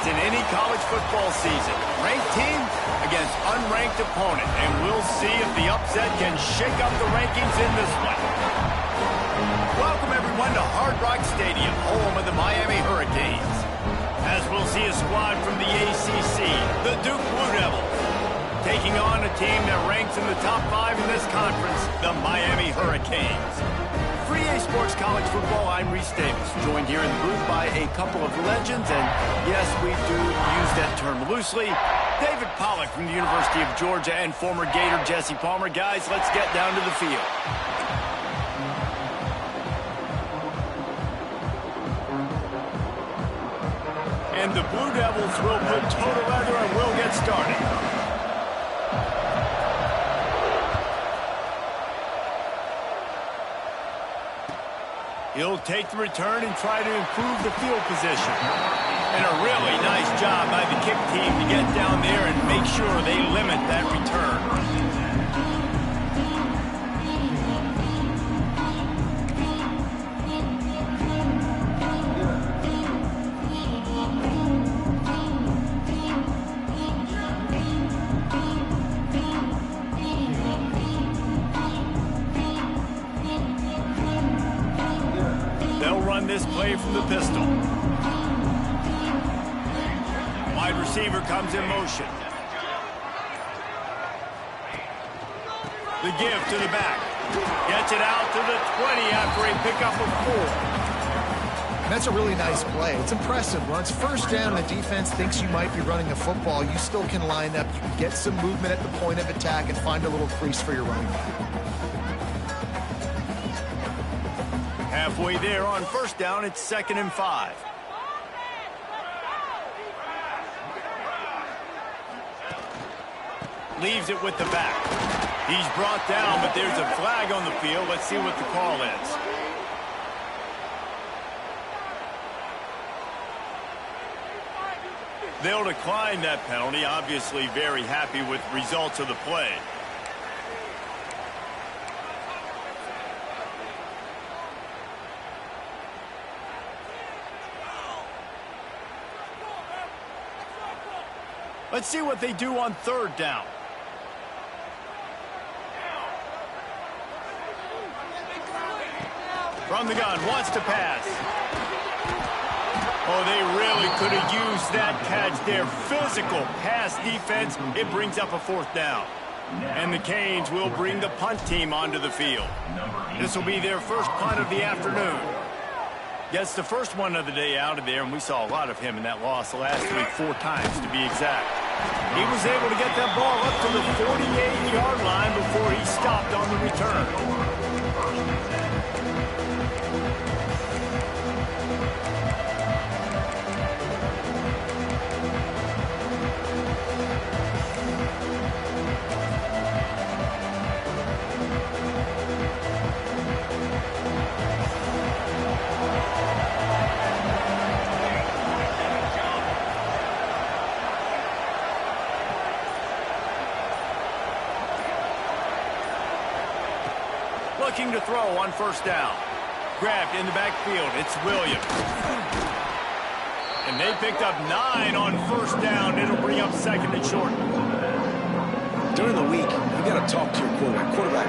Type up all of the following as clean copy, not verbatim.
in any college football season. Ranked team against unranked opponent. And we'll see if the upset can shake up the rankings in this one. Welcome, everyone, to Hard Rock Stadium, home of the Miami Hurricanes. As we'll see a squad from the ACC, the Duke Blue Devils, taking on a team that ranks in the top 5 in this conference, the Miami Hurricanes. For EA Sports College Football, I'm Reese Davis, joined here in the booth by a couple of legends, and yes, we do use that term loosely. David Pollack from the University of Georgia and former Gator Jesse Palmer. Guys, let's get down to the field. And the Blue Devils will put toe to leather and we'll get started. He'll take the return and try to improve the field position. And a really nice job by the kick team to get down there and make sure they limit that return. This play from the pistol. Wide receiver comes in motion. The give to the back. Gets it out to the 20 after a pickup of 4. And that's a really nice play. It's impressive. When it's first down and the defense thinks you might be running the football, you still can line up. You can get some movement at the point of attack and find a little crease for your running back. Halfway there on first down, it's 2nd and 5. Leaves it with the back. He's brought down, but there's a flag on the field. Let's see what the call is. They'll decline that penalty. Obviously very happy with the results of the play. Let's see what they do on 3rd down. From the gun, wants to pass. Oh, they really could have used that catch there. Physical pass defense. It brings up a 4th down. And the Canes will bring the punt team onto the field. This will be their first punt of the afternoon. Gets the first one of the day out of there, and we saw a lot of him in that loss last week, 4 times to be exact. He was able to get that ball up to the 48-yard line before he stopped on the return. Looking to throw on first down. Grabbed in the backfield. It's Williams. And they picked up 9 on first down. It'll bring up 2nd and short. During the week, you got to talk to your quarterback. Quarterback,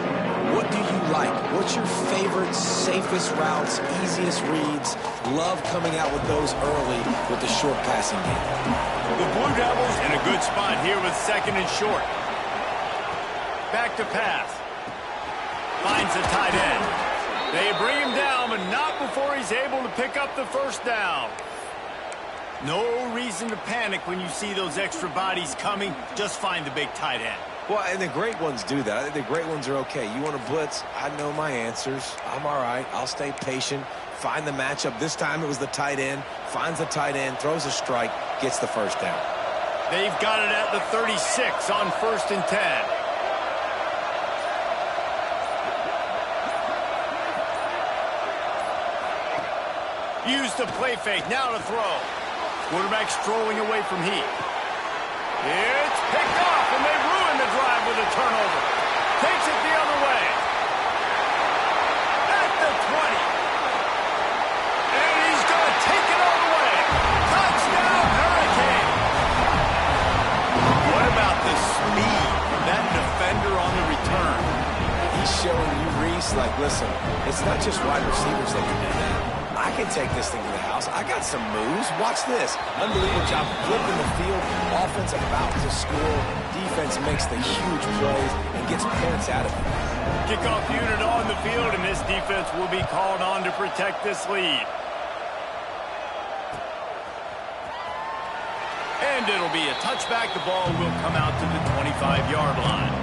what do you like? What's your favorite, safest routes, easiest reads? Love coming out with those early with the short passing game. The Blue Devils in a good spot here with 2nd and short. Back to pass. Finds the tight end. They bring him down, but not before he's able to pick up the first down. No reason to panic when you see those extra bodies coming. Just find the big tight end. Well, and the great ones do that. I think the great ones are okay. You want to blitz? I know my answers. I'm all right. I'll stay patient. Find the matchup. This time it was the tight end. Finds the tight end, throws a strike, gets the first down. They've got it at the 36 on 1st and 10. Use the play fake. Now to throw. Quarterback strolling away from Heath. It's picked off, and they ruin the drive with a turnover. Takes it the other way. At the 20. And he's going to take it all the way. Touchdown, Hurricanes. showing you, Reese, like, listen, it's not just wide receivers that can do that. I can take this thing to the house. I got some moves. Watch this. Unbelievable job flipping the field. Offense about to score. Defense makes the huge plays and gets points out of it. Kickoff unit on the field, and this defense will be called on to protect this lead. And it'll be a touchback. The ball will come out to the 25-yard line.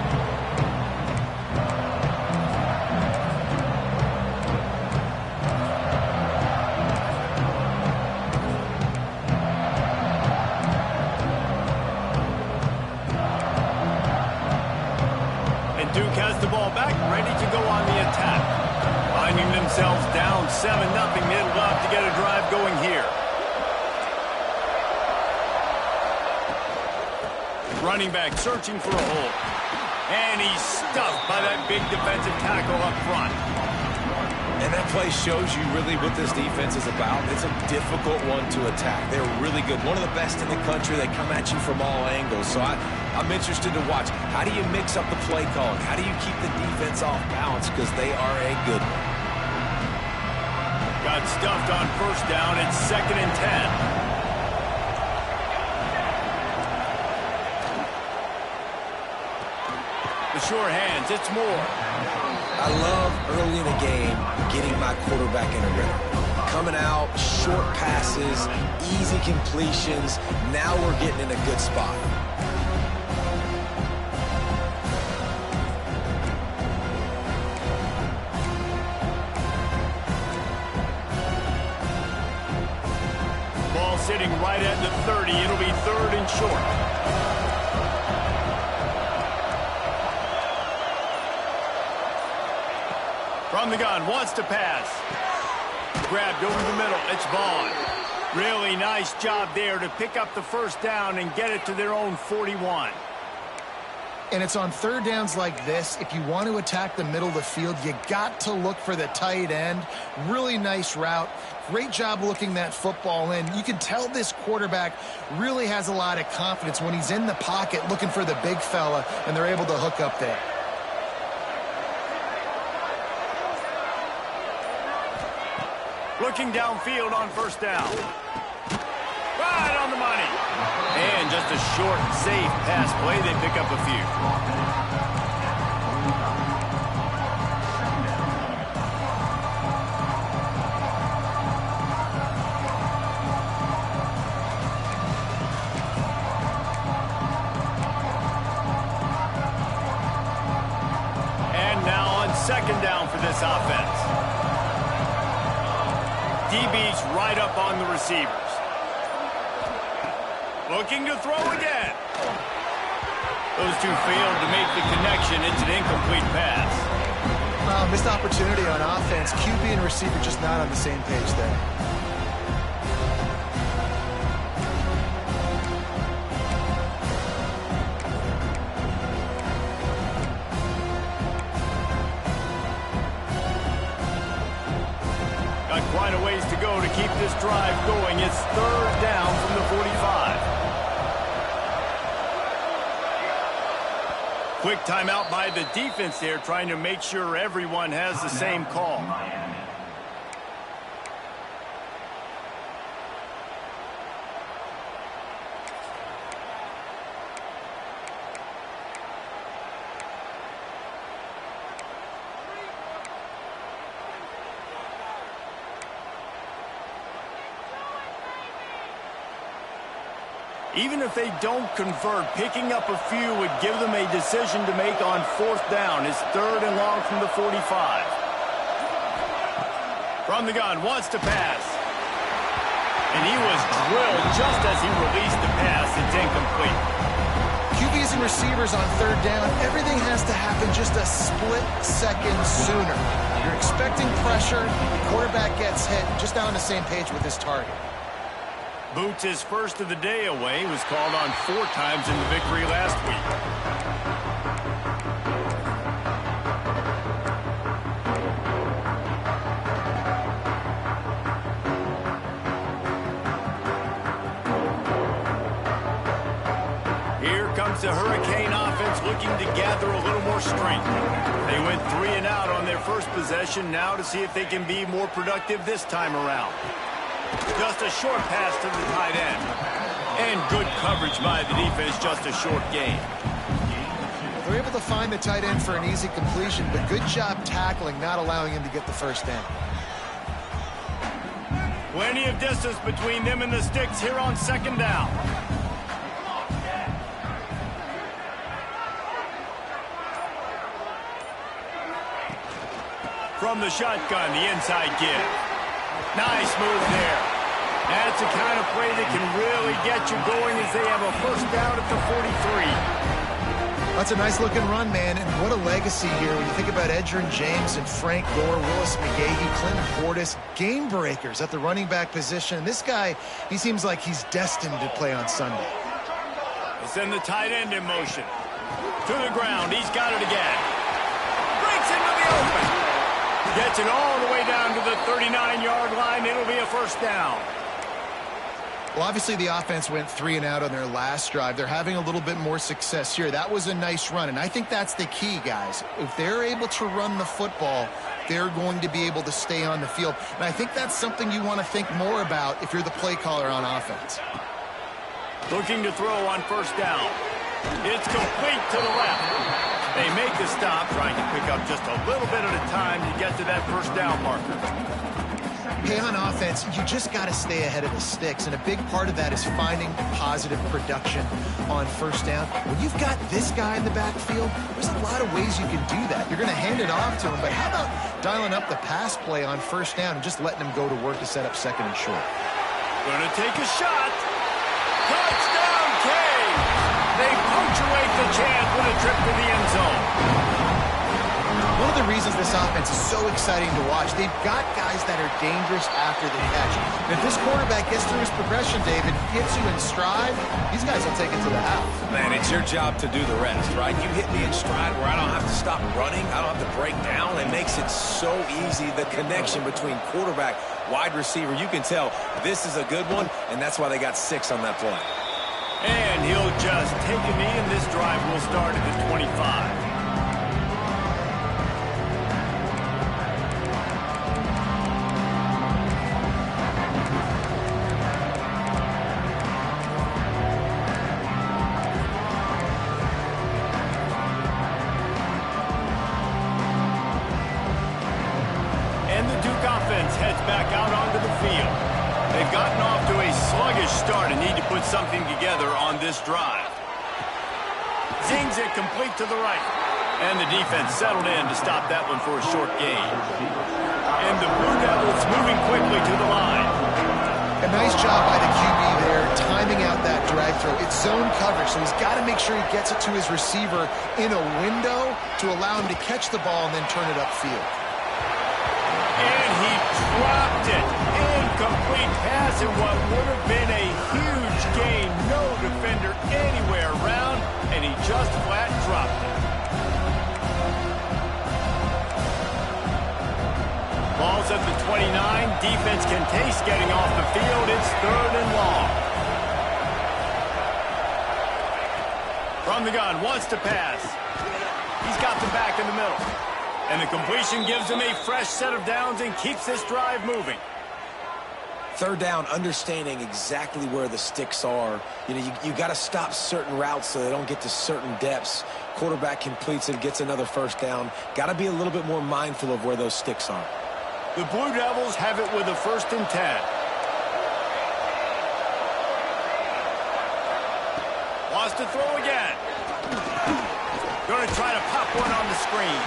Duke has the ball back, ready to go on the attack. Finding themselves down 7-0, they'll have to get a drive going here. Running back searching for a hole. And he's stuffed by that big defensive tackle up front. And that play shows you really what this defense is about. It's a difficult one to attack. They're really good. One of the best in the country. They come at you from all angles. So I'm interested to watch. How do you mix up the play calling? How do you keep the defense off balance? Because they are a good one. Got stuffed on first down. It's 2nd and 10. The sure hands, it's Moore. I love early in the game getting my quarterback in a rhythm. Coming out, short passes, easy completions. Now we're getting in a good spot. Ball sitting right at the 30. It'll be 3rd and short. From the gun, wants to pass. Grabbed over the middle, it's Vaughn. Really nice job there to pick up the first down and get it to their own 41. And it's on third downs like this. If you want to attack the middle of the field, you got to look for the tight end. Really nice route. Great job looking that football in. You can tell this quarterback really has a lot of confidence when he's in the pocket looking for the big fella, and they're able to hook up there. Looking downfield on first down. Right on the money. And just a short, safe pass play. They pick up a few. And now on 2nd down for this offense. DB's right up on the receivers. Looking to throw again. Those two failed to make the connection. It's an incomplete pass. Missed opportunity on offense. QB and receiver just not on the same page there. Quite a ways to go to keep this drive going. It's 3rd down from the 45. Quick timeout by the defense there, trying to make sure everyone has the same call. Even if they don't convert, picking up a few would give them a decision to make on 4th down. It's 3rd and long from the 45. From the gun, wants to pass. And he was drilled just as he released the pass. It's incomplete. QBs and receivers on 3rd down, everything has to happen just a split second sooner. You're expecting pressure, the quarterback gets hit, just not on the same page with his target. Boots, his first of the day away, was called on 4 times in the victory last week. Here comes the Hurricane offense looking to gather a little more strength. They went 3 and out on their first possession, now to see if they can be more productive this time around. Just a short pass to the tight end. And good coverage by the defense, just a short gain. They're able to find the tight end for an easy completion, but good job tackling, not allowing him to get the first down. Plenty of distance between them and the sticks here on second down. From the shotgun, the inside give. Nice move there. That's the kind of play that can really get you going as they have a first down at the 43. That's a nice-looking run, man, and what a legacy here when you think about Edgerrin James and Frank Gore, Willis McGahee, Clinton Portis, game breakers at the running back position. This guy, he seems like he's destined to play on Sunday. They send the tight end in motion. To the ground, he's got it again. Breaks into the open. Gets it all the way down to the 39-yard line. It'll be a first down. Well, obviously the offense went 3 and out on their last drive. They're having a little bit more success here. That was a nice run, and I think that's the key, guys. If they're able to run the football, they're going to be able to stay on the field. And I think that's something you want to think more about if you're the play caller on offense. Looking to throw on first down. It's complete to the left. They make the stop, trying to pick up just a little bit at a time to get to that first down marker. Hey, on offense, you just got to stay ahead of the sticks, and a big part of that is finding positive production on first down. When you've got this guy in the backfield, there's a lot of ways you can do that. You're going to hand it off to him, but how about dialing up the pass play on first down and just letting him go to work to set up second and short? Going to take a shot. Touchdown, Canes! They punctuate the chance with a trip to the end zone. One of the reasons this offense is so exciting to watch, they've got guys that are dangerous after the catch. And if this quarterback gets through his progression, David, gets you in stride, these guys will take it to the house. Man, it's your job to do the rest, right? You hit me in stride where I don't have to stop running. I don't have to break down. It makes it so easy, the connection between quarterback, wide receiver. You can tell this is a good one, and that's why they got 6 on that play. And he'll just take a knee, and this drive will start at the 25. Back out onto the field. They've gotten off to a sluggish start and need to put something together on this drive. Zings it complete to the right. And the defense settled in to stop that one for a short gain. And the Blue Devils moving quickly to the line. A nice job by the QB there, timing out that drag throw. It's zone coverage, so he's got to make sure he gets it to his receiver in a window to allow him to catch the ball and then turn it upfield. And he dropped it. Incomplete pass in what would have been a huge gain. No defender anywhere around, and he just flat dropped it. Ball's at the 29. Defense can taste getting off the field. It's 3rd and long. From the gun, wants to pass. He's got the back in the middle. And the completion gives him a fresh set of downs and keeps this drive moving. 3rd down, understanding exactly where the sticks are. You know, you got to stop certain routes so they don't get to certain depths. Quarterback completes it, gets another first down. Got to be a little bit more mindful of where those sticks are. The Blue Devils have it with a 1st and 10. Wants to throw again. Going to try to pop one on the screen.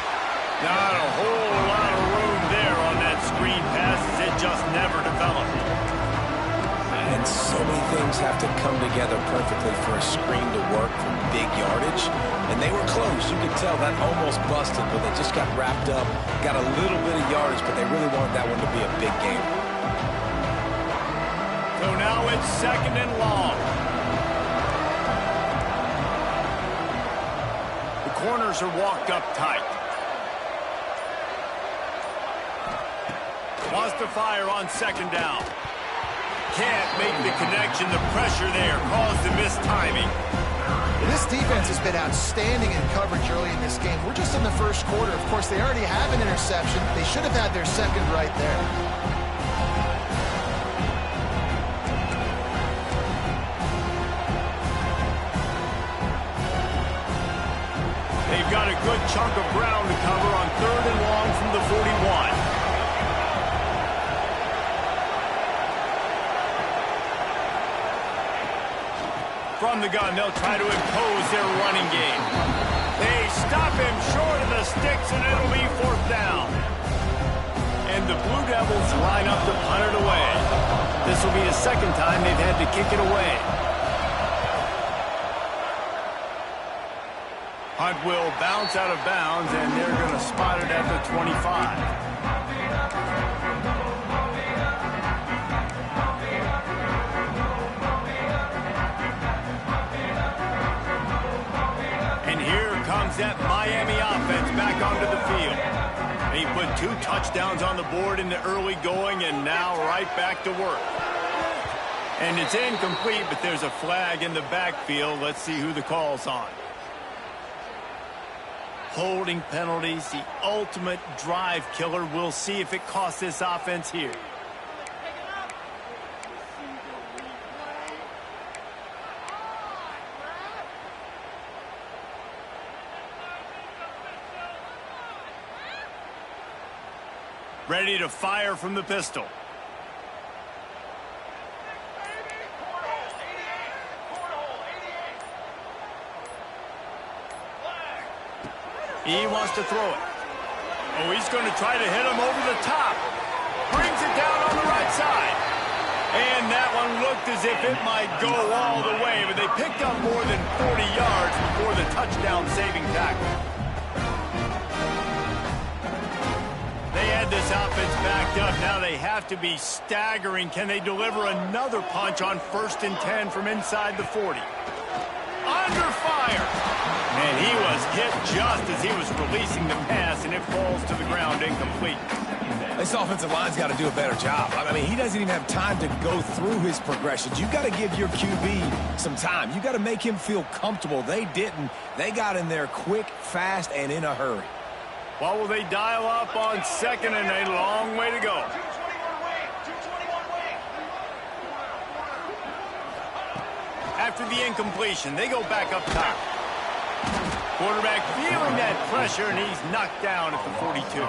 Not a whole lot of room there on that screen pass as it just never developed. And so many things have to come together perfectly for a screen to work for big yardage. And they were close. You could tell that almost busted, but they just got wrapped up, got a little bit of yardage, but they really wanted that one to be a big game. So now it's 2nd and long. The corners are walked up tight. Wants to fire on 2nd down. Can't make the connection. The pressure there caused the missed timing. This defense has been outstanding in coverage early in this game. We're just in the first quarter. Of course, they already have an interception. They should have had their second right there. They've got a good chunk of ground to cover on 3rd and long from the 41. From the gun, they'll try to impose their running game. They stop him short of the sticks, and it'll be 4th down. And the Blue Devils line up to punt it away. This will be the second time they've had to kick it away. Hunt will bounce out of bounds, and they're going to spot it at the 25. That Miami offense back onto the field. They put 2 touchdowns on the board in the early going, and now right back to work. And it's incomplete, but there's a flag in the backfield. Let's see who the call's on. Holding penalties, the ultimate drive killer. We'll see if it costs this offense here. Ready to fire from the pistol. He wants to throw it. Oh, he's going to try to hit him over the top. Brings it down on the right side. And that one looked as if it might go all the way, but they picked up more than 40 yards before the touchdown-saving tackle. They had this offense backed up. Now they have to be staggering. Can they deliver another punch on 1st and 10 from inside the 40? Under fire. And he was hit just as he was releasing the pass, and it falls to the ground incomplete. This offensive line's got to do a better job. I mean, he doesn't even have time to go through his progressions. You've got to give your QB some time. You've got to make him feel comfortable. They didn't. They got in there quick, fast, and in a hurry. What will they dial up on 2nd and a long way to go? After the incompletion, they go back up top. Quarterback feeling that pressure, and he's knocked down at the 42.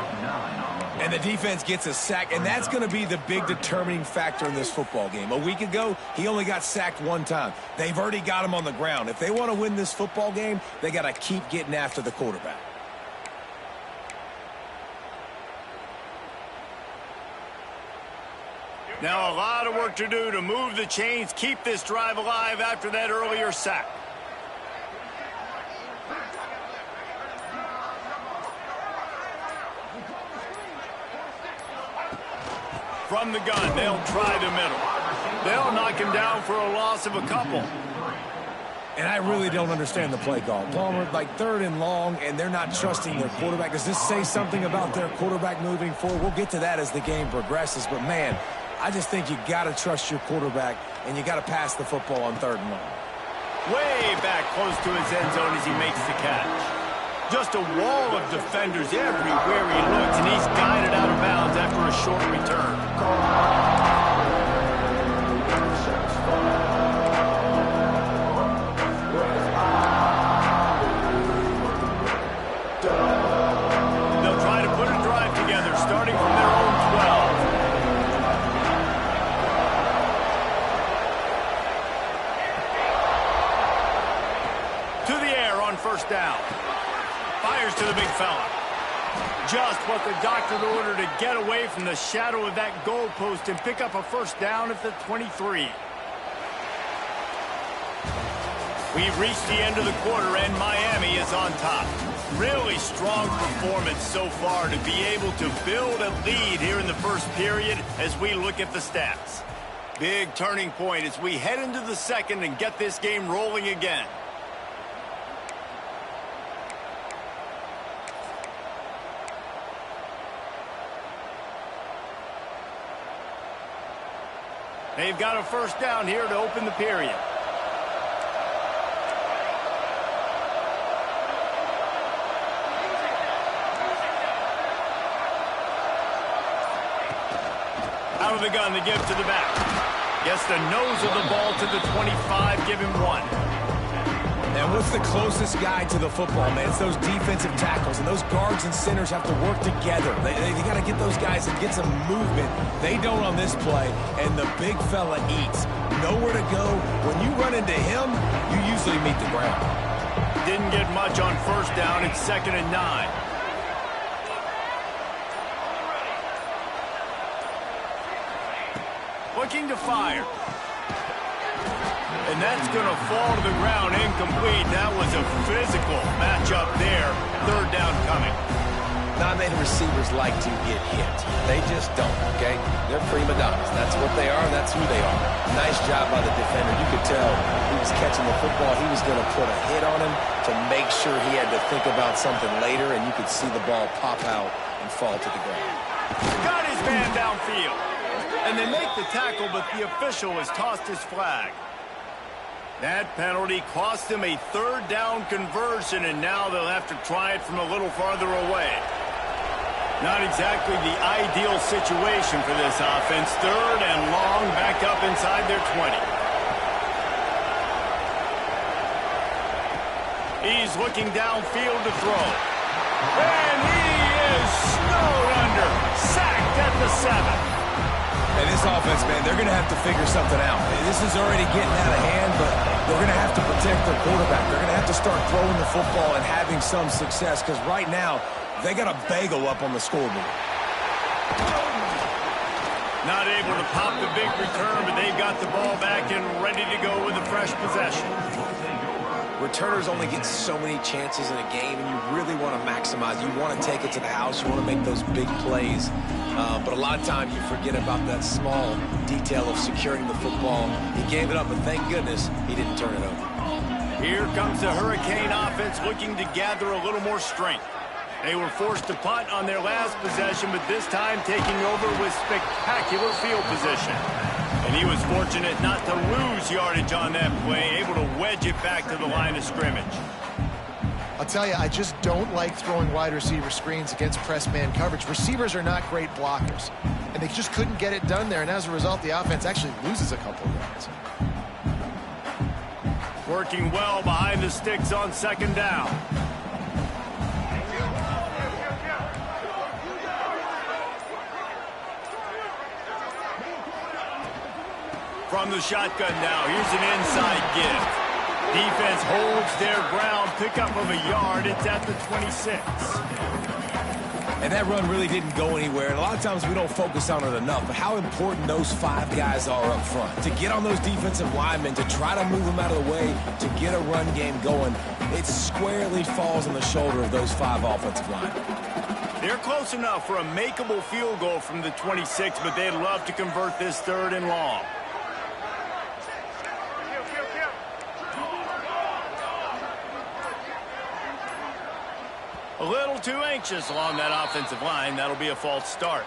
And the defense gets a sack, and that's going to be the big determining factor in this football game. A week ago, he only got sacked 1 time. They've already got him on the ground. If they want to win this football game, they got to keep getting after the quarterback. Now a lot of work to do to move the chains, keep this drive alive after that earlier sack. From the gun, they'll try the middle. They'll knock him down for a loss of a couple. And I really don't understand the play call. Palmer, like 3rd and long, and they're not trusting their quarterback. Does this say something about their quarterback moving forward? We'll get to that as the game progresses, but man, I just think you got to trust your quarterback, and you got to pass the football on 3rd and long. Way back close to his end zone as he makes the catch. Just a wall of defenders everywhere he looks, and he's guided out of bounds after a short return. They'll try to put a drive together, starting from their own 12. To the air on 1st down. Fires to the big fella. Just what the doctor ordered to get away from the shadow of that goalpost and pick up a 1st down at the 23. We've reached the end of the quarter, and Miami is on top. Really strong performance so far to be able to build a lead here in the first period as we look at the stats. Big turning point as we head into the second and get this game rolling again. They've got a 1st down here to open the period. the gun to give to the back. Gets the nose of the ball to the 25, give him 1. And what's the closest guy to the football, man? It's those defensive tackles, and those guards and centers have to work together. They got to get those guys and get some movement. They don't on this play, and the big fella eats. Nowhere to go. When you run into him, you usually meet the ground. Didn't get much on first down. It's 2nd and 9. Looking to fire. And that's going to fall to the ground incomplete. That was a physical matchup there. 3rd down coming. Not many receivers like to get hit. They just don't, okay? They're prima donnas. That's what they are. That's who they are. Nice job by the defender. You could tell he was catching the football. He was going to put a hit on him to make sure he had to think about something later, and you could see the ball pop out and fall to the ground. Got his man downfield. And they make the tackle, but the official has tossed his flag. That penalty cost them a 3rd down conversion, and now they'll have to try it from a little farther away. Not exactly the ideal situation for this offense. 3rd and long, back up inside their 20. He's looking downfield to throw. And he is snowed under. Sacked at the 7. And this offense, man, they're going to have to figure something out. This is already getting out of hand, but they're going to have to protect their quarterback. They're going to have to start throwing the football and having some success, because right now, they got a bagel up on the scoreboard. Not able to pop the big return, but they've got the ball back and ready to go with a fresh possession. Returners only get so many chances in a game, and you really want to maximize. You want to take it to the house. You want to make those big plays. But a lot of times you forget about that small detail of securing the football. He gave it up, but thank goodness he didn't turn it over. Here comes the Hurricane offense looking to gather a little more strength. They were forced to punt on their last possession, but this time taking over with spectacular field position. And he was fortunate not to lose yardage on that play, able to wedge it back to the line of scrimmage. I'll tell you, I just don't like throwing wide receiver screens against press man coverage. Receivers are not great blockers, and they just couldn't get it done there, and as a result, the offense actually loses a couple of yards. Working well behind the sticks on 2nd down. From the shotgun now, here's an inside give. Defense holds their ground, pickup of a yard. It's at the 26. And that run really didn't go anywhere. And a lot of times we don't focus on it enough, but how important those 5 guys are up front. To get on those defensive linemen, to try to move them out of the way, to get a run game going, it squarely falls on the shoulder of those 5 offensive linemen. They're close enough for a makeable field goal from the 26, but they'd love to convert this 3rd and long. A little too anxious along that offensive line. That'll be a false start.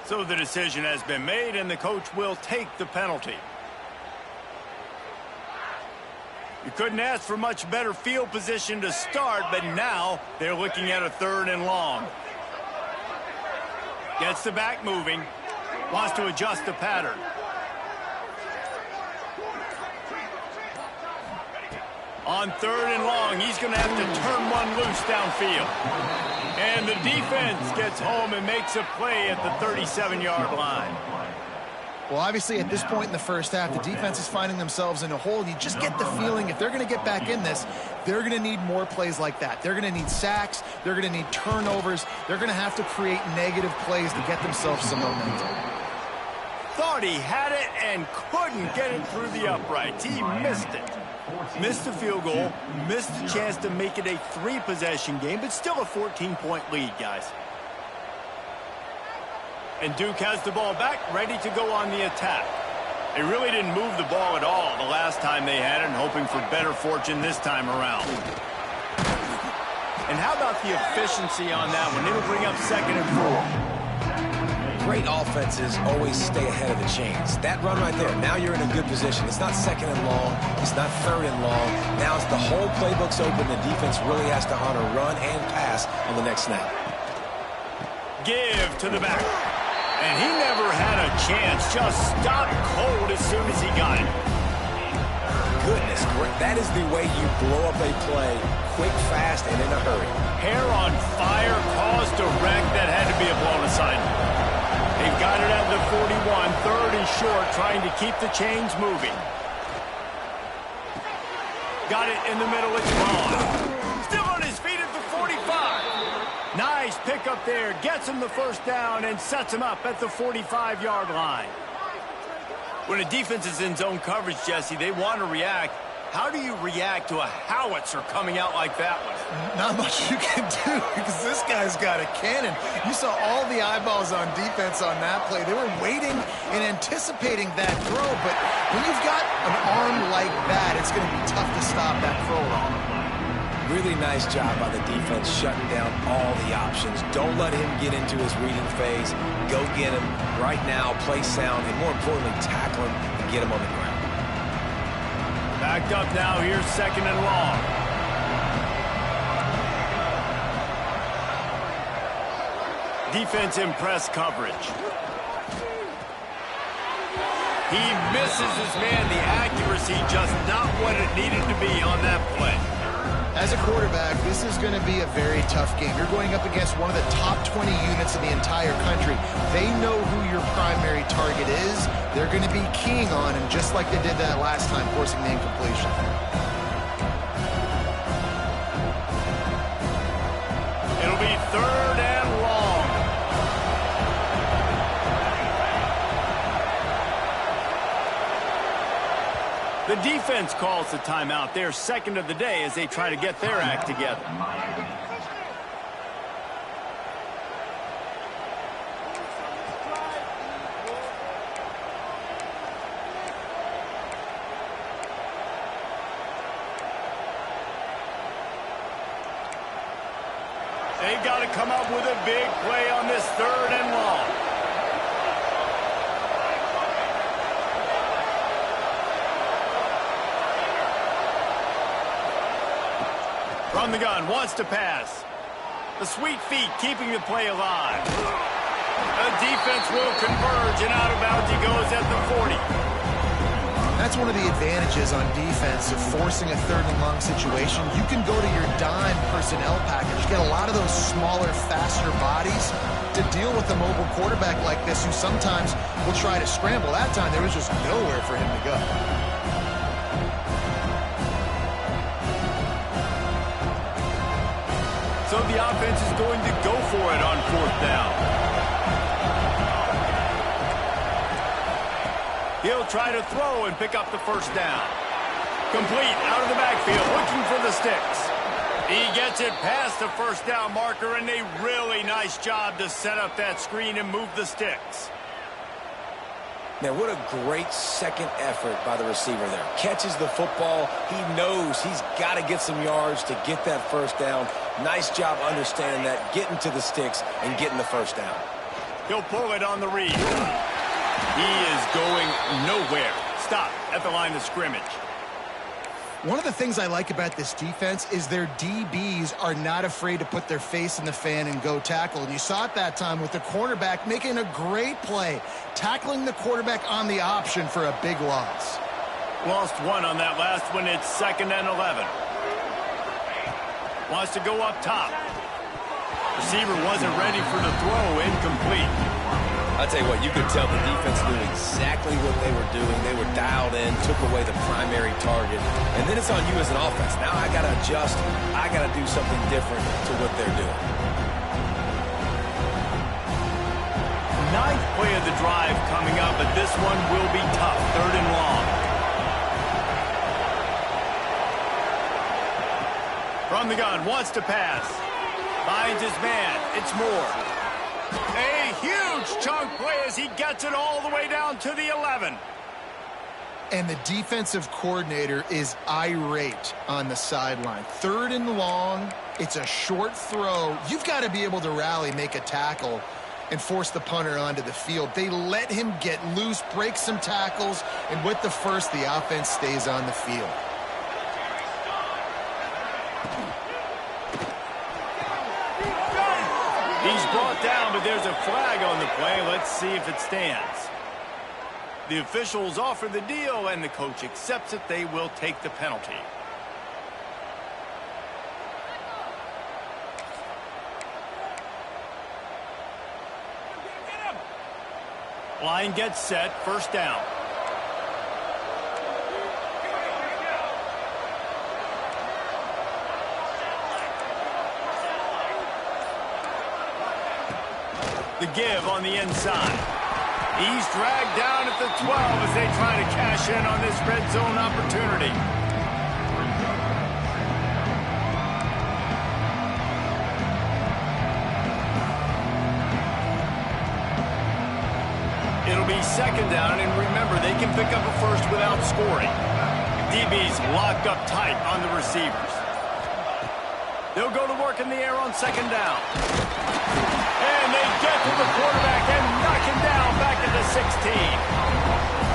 So the decision has been made, and the coach will take the penalty. You couldn't ask for much better field position to start, but now they're looking at a 3rd and long. Gets the back moving. Wants to adjust the pattern. On 3rd and long, he's going to have to turn one loose downfield. And the defense gets home and makes a play at the 37-yard line. Well, obviously, at this point in the first half, the defense is finding themselves in a hole. You just get the feeling if they're going to get back in this, they're going to need more plays like that. They're going to need sacks. They're going to need turnovers. They're going to have to create negative plays to get themselves some momentum. Thought he had it and couldn't get it through the uprights. He missed it. Missed the field goal, missed the chance to make it a 3-possession game, but still a 14-point lead, guys. And Duke has the ball back, ready to go on the attack. They really didn't move the ball at all the last time they had it, and hoping for better fortune this time around. And how about the efficiency on that one? It'll bring up 2nd and 4. Great offenses always stay ahead of the chains. That run right there, now you're in a good position. It's not 2nd and long. It's not 3rd and long. Now it's the whole playbook's open. The defense really has to honor run and pass on the next snap. Give to the back. And he never had a chance. Just stopped cold as soon as he got it. Goodness, that is the way you blow up a play, quick, fast, and in a hurry. Hair on fire, caused a wreck that had to be a blown assignment. They've got it at the 41, third and short, trying to keep the chains moving. Got it in the middle, it's gone. Still on his feet at the 45. Nice pickup there, gets him the first down and sets him up at the 45-yard line. When a defense is in zone coverage, Jesse, they want to react. How do you react to a howitzer coming out like that one? Not much you can do because this guy's got a cannon. You saw all the eyeballs on defense on that play. They were waiting and anticipating that throw, but when you've got an arm like that, it's going to be tough to stop that throw run. Really nice job by the defense shutting down all the options. Don't let him get into his reading phase. Go get him right now, play sound, and more importantly, tackle him and get him on the ground. Backed up now, here's second and long. Defense in press coverage. He misses his man. The accuracy just not what it needed to be on that play. As a quarterback, this is going to be a very tough game. You're going up against one of the top 20 units in the entire country. They know who your primary target is. They're going to be keying on him, just like they did that last time, forcing the incompletion. It'll be third and long. The defense calls the timeout. Their second of the day as they try to get their act together. They've got to come up with a big play on this third and long. From the gun, wants to pass. The sweet feet keeping the play alive. The defense will converge, and out of bounds he goes at the 40. That's one of the advantages on defense of forcing a third and long situation. You can go to your dime personnel package. You get a lot of those smaller, faster bodies to deal with a mobile quarterback like this who sometimes will try to scramble. That time there was just nowhere for him to go. So the offense is going to go for it on fourth down. He'll try to throw and pick up the first down. Complete out of the backfield, looking for the sticks. He gets it past the first down marker, and a really nice job to set up that screen and move the sticks. Man, what a great second effort by the receiver there. Catches the football. He knows he's got to get some yards to get that first down. Nice job understanding that, getting to the sticks and getting the first down. He'll pull it on the read. He is going nowhere. Stop at the line of scrimmage. One of the things I like about this defense is their DBs are not afraid to put their face in the fan and go tackle. And you saw it that time with the cornerback making a great play, tackling the quarterback on the option for a big loss. Lost one on that last one. It's second and 11. Wants to go up top. Receiver wasn't ready for the throw. Incomplete. I'll tell you what, you could tell the defense knew exactly what they were doing. They were dialed in, took away the primary target. And then it's on you as an offense. Now I got to adjust. I got to do something different to what they're doing. Ninth play of the drive coming up, but this one will be tough. Third and long. From the gun, wants to pass. Finds his man. It's Moore. A huge chunk play as he gets it all the way down to the 11. And the defensive coordinator is irate on the sideline. Third and long, it's a short throw. You've got to be able to rally, make a tackle, and force the punter onto the field. They let him get loose, break some tackles, and with the first, the offense stays on the field. He's brought down, but there's a flag on the play. Let's see if it stands. The officials offer the deal, and the coach accepts it. They will take the penalty. Line gets set, first down. The give on the inside. He's dragged down at the 12 as they try to cash in on this red zone opportunity. It'll be second down, and remember, they can pick up a first without scoring. DB's locked up tight on the receivers. They'll go to work in the air on second down. And they get to the quarterback and knock him down back at the 16.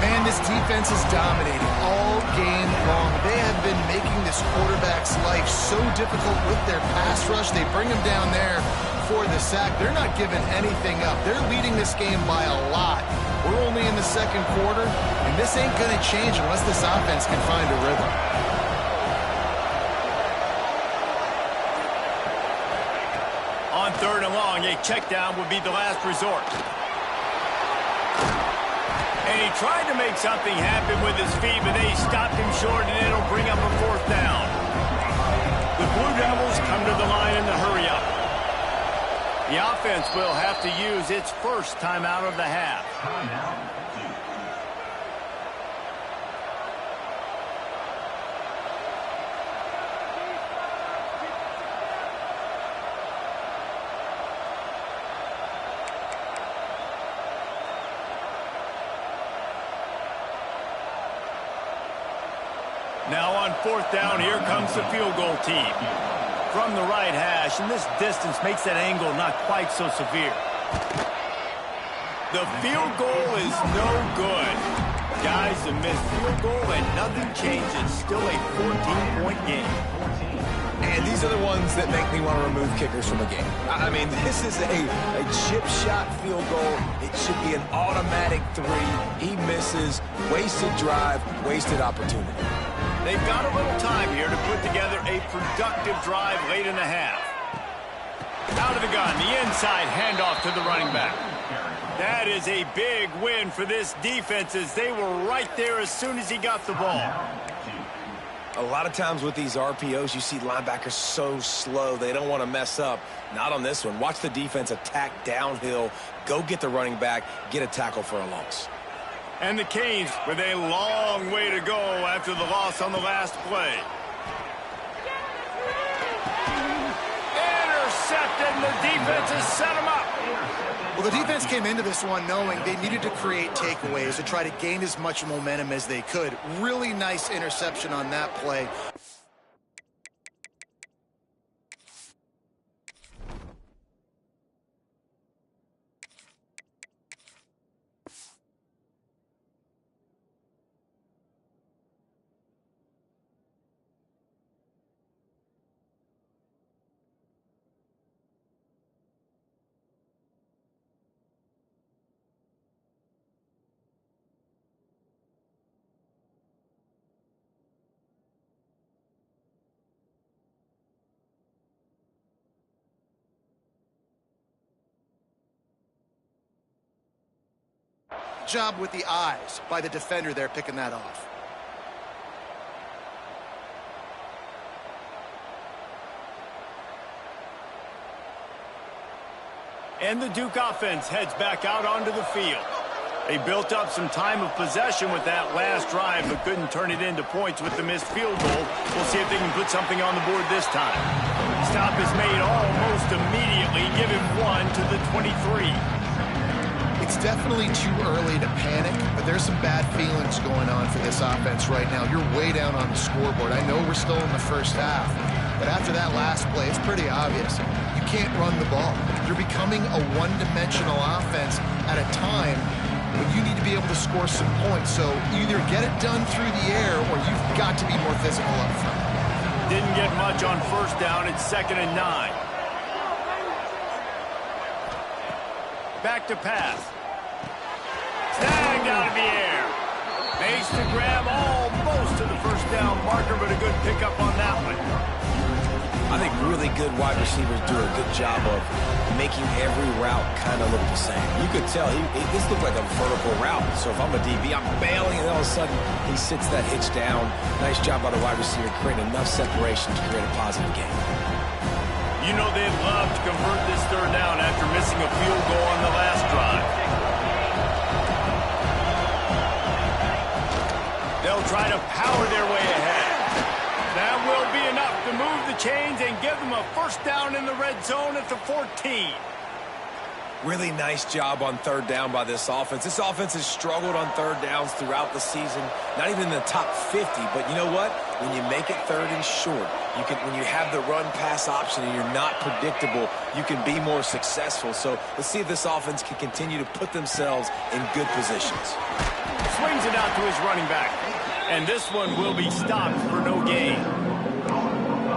Man, this defense is dominating all game long. They have been making this quarterback's life so difficult with their pass rush. They bring him down there for the sack. They're not giving anything up. They're leading this game by a lot. We're only in the second quarter, and this ain't going to change unless this offense can find a rhythm. On third and long, a check down would be the last resort. And he tried to make something happen with his feet, but they stopped him short, and it'll bring up a fourth down. The Blue Devils come to the line in the hurry up. The offense will have to use its first timeout of the half. Now on fourth down, here comes the field goal team. From the right hash, and this distance makes that angle not quite so severe. The field goal is no good. Guys, a missed field goal and nothing changes. Still a 14-point game. And these are the ones that make me want to remove kickers from a game. I mean, this is a chip shot field goal. It should be an automatic 3. He misses. Wasted drive, wasted opportunity. They've got a little time here to put together a productive drive late in the half. Out of the gun, the inside handoff to the running back. That is a big win for this defense as they were right there as soon as he got the ball. A lot of times with these RPOs, you see linebackers so slow. They don't want to mess up. Not on this one. Watch the defense attack downhill, go get the running back, get a tackle for a loss. And the Canes with a long way to go after the loss on the last play. Intercepted, and the defense has set him up. Well, the defense came into this one knowing they needed to create takeaways to try to gain as much momentum as they could. Really nice interception on that play. Job with the eyes by the defender there picking that off. And the Duke offense heads back out onto the field. They built up some time of possession with that last drive, but couldn't turn it into points with the missed field goal. We'll see if they can put something on the board this time. Stop is made almost immediately. Give him 1 to the 23. It's definitely too early to panic, but there's some bad feelings going on for this offense right now. You're way down on the scoreboard. I know we're still in the first half, but after that last play, it's pretty obvious. You can't run the ball. You're becoming a one-dimensional offense at a time when you need to be able to score some points. So either get it done through the air or you've got to be more physical up front. Didn't get much on first down. It's 2nd and 9. Back to pass. Snagged out of the air. Makes the grab almost to the first down marker, but a good pickup on that one. I think really good wide receivers do a good job of making every route kind of look the same. You could tell this looked like a vertical route. So if I'm a DB, I'm bailing, and all of a sudden he sits that hitch down. Nice job by the wide receiver, creating enough separation to create a positive game. You know they'd love to convert this third down after missing a field goal on the last drive. They'll try to power their way ahead. That will be enough to move the chains and give them a first down in the red zone at the 14. Really nice job on third down by this offense. This offense has struggled on third downs throughout the season. Not even in the top 50, but you know what? When you make it third and short, when you have the run-pass option and you're not predictable, you can be more successful. So let's see if this offense can continue to put themselves in good positions. Swings it out to his running back. And this one will be stopped for no gain.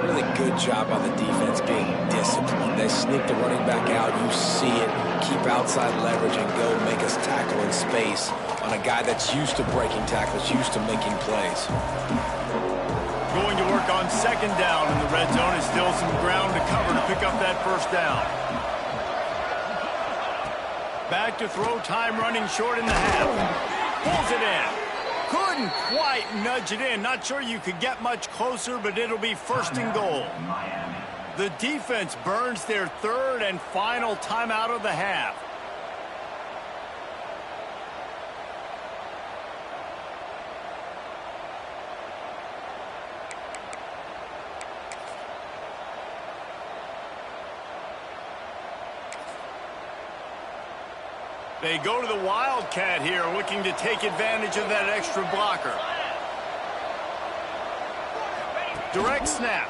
Really good job on the defense being disciplined. They sneak the running back out. You see it. Keep outside leverage and go make us tackle in space on a guy that's used to breaking tackles, used to making plays. Going to work on second down in the red zone. Is still some ground to cover to pick up that first down. Back to throw, time running short in the half. Pulls it in. Couldn't quite nudge it in. Not sure you could get much closer, but it'll be first and goal. The defense burns their third and final timeout of the half. They go to the Wildcat here, looking to take advantage of that extra blocker. Direct snap.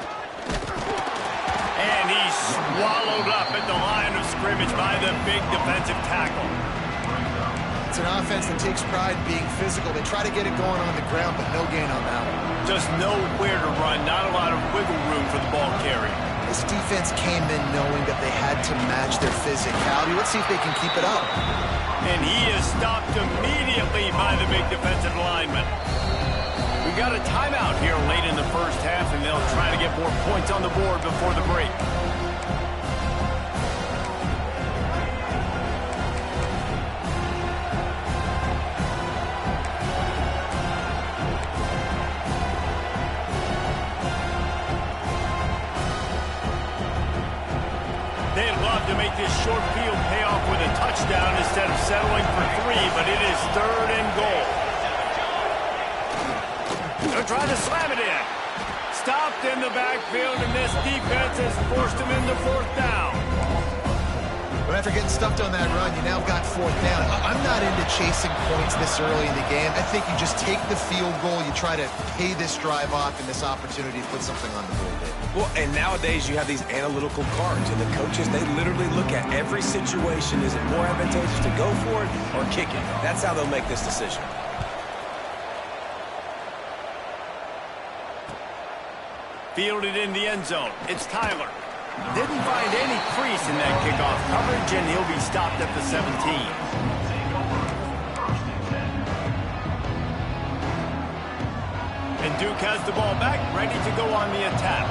And he's swallowed up at the line of scrimmage by the big defensive tackle. It's an offense that takes pride in being physical. They try to get it going on the ground, but no gain on that one. Just nowhere to run, not a lot of wiggle room for the ball carrier. This defense came in knowing that they had to match their physicality. Let's see if they can keep it up. And he is stopped immediately by the big defensive lineman. We've got a timeout here late in the first half, and they'll try to get more points on the board before the break. They'd love to make this short field pay off with a touchdown instead of settling for 3, but it is third and goal. They're trying to slam it in. Stopped in the backfield, and this defense has forced him into fourth down. But after getting stuffed on that run, you now got fourth down. I'm not into chasing points this early in the game. I think you just take the field goal, you try to pay this drive off and this opportunity to put something on the board. Well, and nowadays you have these analytical cards, and the coaches, they literally look at every situation. Is it more advantageous to go for it or kick it? That's how they'll make this decision. Fielded in the end zone. It's Tyler. Didn't find any crease in that kickoff coverage, and he'll be stopped at the 17. And Duke has the ball back, ready to go on the attack.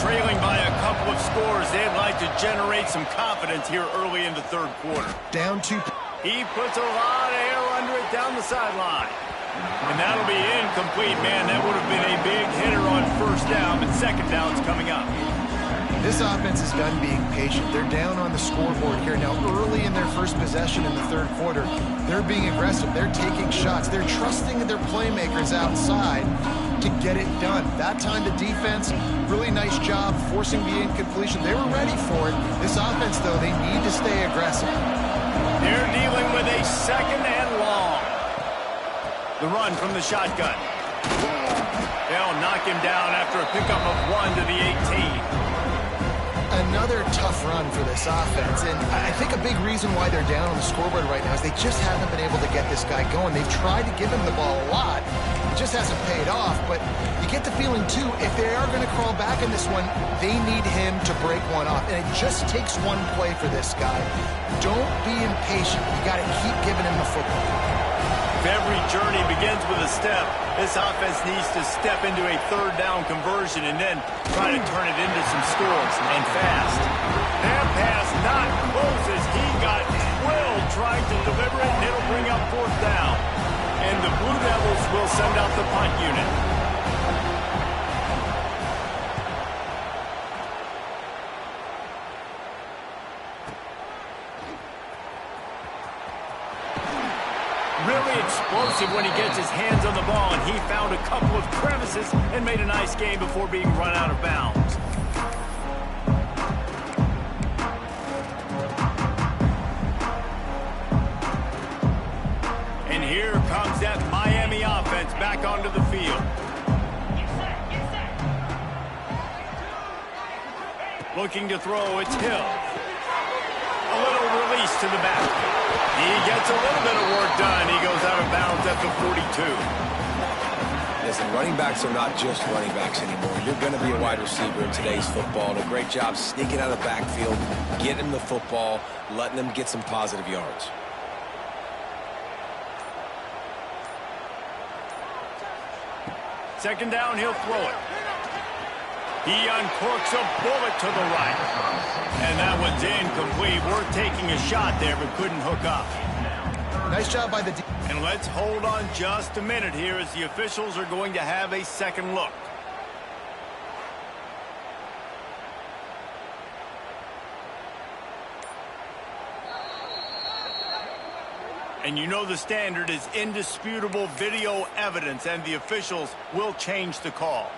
Trailing by a couple of scores, they'd like to generate some confidence here early in the third quarter. Down 2. He puts a lot of air under it down the sideline. And that'll be incomplete, man. That would have been a big hitter on first down, but second down's coming up. This offense is done being patient. They're down on the scoreboard here. Now, early in their first possession in the third quarter, they're being aggressive. They're taking shots. They're trusting their playmakers outside to get it done. That time, the defense, really nice job forcing the incompletion. They were ready for it. This offense, though, they need to stay aggressive. They're dealing with a second and long. The run from the shotgun. They'll knock him down after a pickup of 1 to the 18. Another tough run for this offense, and I think a big reason why they're down on the scoreboard right now is they just haven't been able to get this guy going. They've tried to give him the ball a lot, It just hasn't paid off, but you get the feeling, too, if they are going to crawl back in this one, they need him to break one off. And it just takes one play for this guy. Don't be impatient. You got to keep giving him the football. If every journey begins with a step, this offense needs to step into a third down conversion and then try to turn it into some scores, and fast. That pass not close as he got drilled trying to deliver it, and it'll bring up fourth down. And the Blue Devils will send out the punt unit. Really explosive when he gets his hands on the ball, and he found a couple of crevices and made a nice game before being run out of bounds. And here comes that Miami offense back onto the field. Looking to throw, it's Hill. A little release to the back. He gets a little bit of work done. He goes out of bounds at the 42. Listen, running backs are not just running backs anymore. You're going to be a wide receiver in today's football. And a great job sneaking out of the backfield, getting the football, letting them get some positive yards. Second down, he'll throw it. He uncorks a bullet to the right. And that one's incomplete. Worth taking a shot there, but couldn't hook up. Nice job by the And let's hold on just a minute here as the officials are going to have a second look. And you know the standard is indisputable video evidence, and the officials will change the call.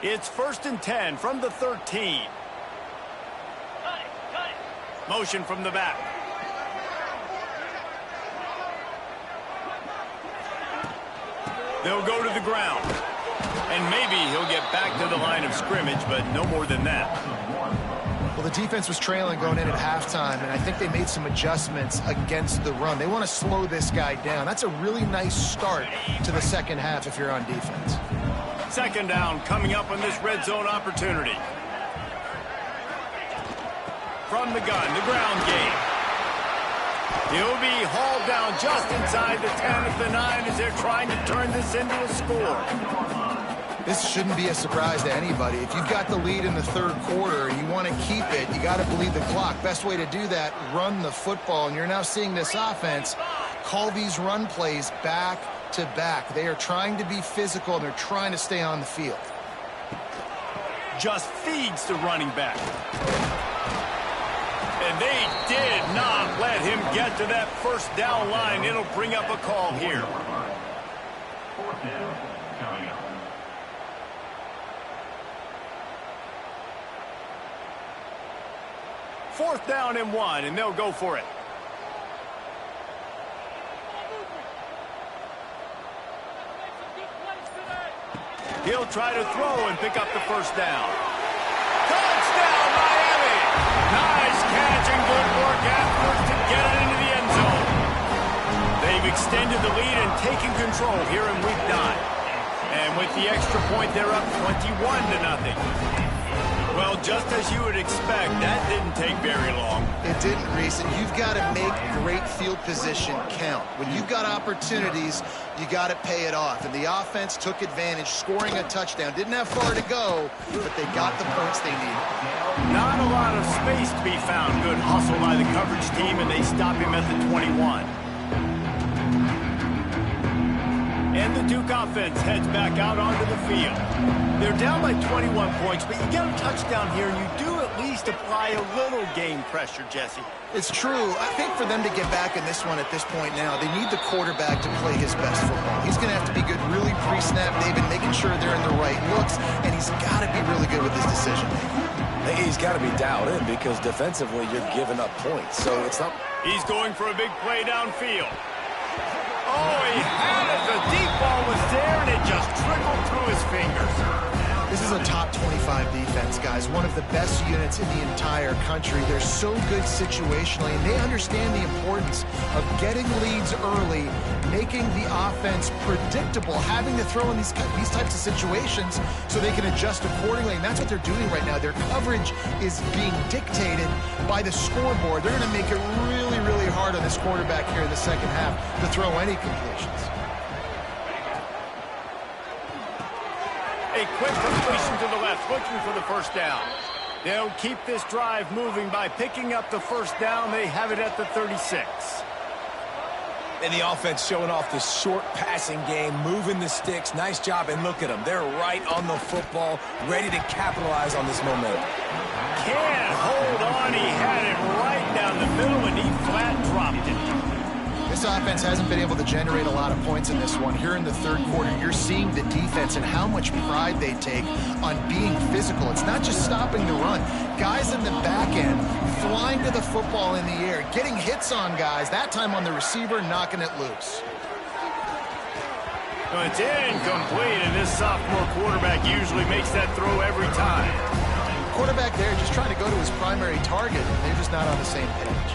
It's 1st and 10 from the 13. Motion from the back. They'll go to the ground. And maybe he'll get back to the line of scrimmage, but no more than that. Well, the defense was trailing going in at halftime, and I think they made some adjustments against the run. They want to slow this guy down. That's a really nice start to the second half if you're on defense. Second down coming up on this red zone opportunity. From the gun, the ground game. He'll be hauled down just inside the 10 of the 9 as they're trying to turn this into a score. This shouldn't be a surprise to anybody. If you've got the lead in the third quarter and you want to keep it, you got to bleed the clock. Best way to do that, run the football. And you're now seeing this offense call these run plays back to back. They are trying to be physical, and they're trying to stay on the field. Just feeds the running back. And they did not let him get to that first down line. It'll bring up a call here. Fourth down and 1, and they'll go for it. He'll try to throw and pick up the first down. Touchdown, Miami! Nice catch and good work afterwards to get it into the end zone. They've extended the lead and taken control here in week 9. And with the extra point, they're up 21-0. Well, just as you would expect, that didn't take very long. It didn't, Reese, and you've got to make great field position count. When you've got opportunities, you got to pay it off. And the offense took advantage, scoring a touchdown. Didn't have far to go, but they got the points they needed. Not a lot of space to be found. Good hustle by the coverage team, and they stop him at the 21. And the Duke offense heads back out onto the field. They're down by 21 points, but you get a touchdown here, and you do at least apply a little game pressure, Jesse. It's true. I think for them to get back in this one at this point now, they need the quarterback to play his best football. He's going to have to be good really pre-snap, David, making sure they're in the right looks, and he's got to be really good with his decision. He's got to be dialed in because defensively you're giving up points. So it's not. He's going for a big play downfield. Oh, he had it. The deep ball was there, and it just trickled through his fingers. This is a top 25 defense. defense, guys, one of the best units in the entire country. They're so good situationally, and they understand the importance of getting leads early, making the offense predictable, having to throw in these types of situations so they can adjust accordingly, and that's what they're doing right now. Their coverage is being dictated by the scoreboard. They're going to make it really, really hard on this quarterback here in the second half to throw any completions. A quick completion to the left, looking for the first down. They'll keep this drive moving by picking up the first down. They have it at the 36. And the offense showing off the short passing game, moving the sticks. Nice job, and look at them. They're right on the football, ready to capitalize on this momentum. Can't hold on. He had it right down the middle, and he flat dropped it. This offense hasn't been able to generate a lot of points in this one. Here in the third quarter, you're seeing the defense and how much pride they take on being physical. It's not just stopping the run. Guys in the back end flying to the football in the air, getting hits on guys, that time on the receiver, knocking it loose. Well, it's incomplete, and this sophomore quarterback usually makes that throw every time. Quarterback there just trying to go to his primary target. They're just not on the same page.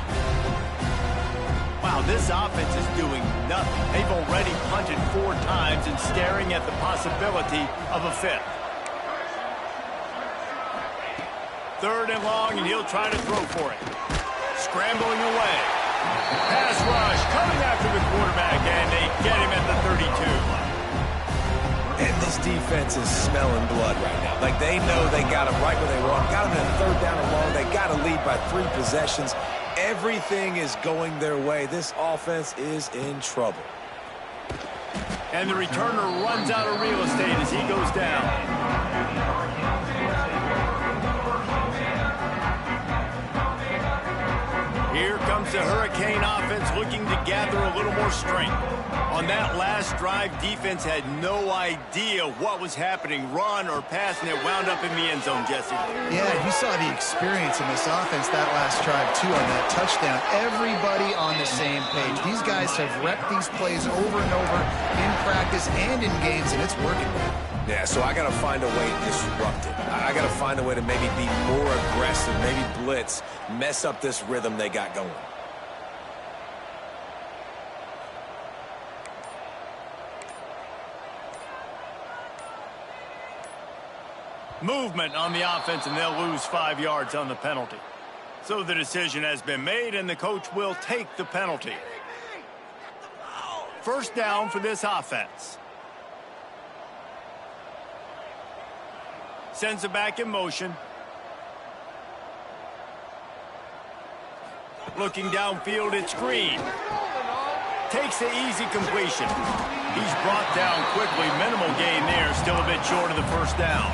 Wow, this offense is doing nothing. They've already punted 4 times and staring at the possibility of a 5th. Third and long, and he'll try to throw for it. Scrambling away. Pass rush coming after the quarterback, and they get him at the 32. And this defense is smelling blood right now. Like, they know they got him right where they want. Got him in a third down and long. They got to lead by 3 possessions. Everything is going their way. This offense is in trouble. And the returner runs out of real estate as he goes down. Here comes the Hurricane offense looking to gather a little more strength. On that last drive, defense had no idea what was happening, run or pass, and it wound up in the end zone, Jesse. Yeah, you saw the experience in this offense that last drive, too, on that touchdown. Everybody on the same page. These guys have repped these plays over and over in practice and in games, and it's working. Yeah, so I got to find a way to disrupt it. I got to find a way to maybe be more aggressive, maybe blitz, mess up this rhythm they got going. Movement on the offense, and they'll lose 5 yards on the penalty. So the decision has been made, and the coach will take the penalty. First down for this offense. Sends it back in motion. Looking downfield, it's Green. Takes the easy completion. He's brought down quickly. Minimal gain there. Still a bit short of the first down.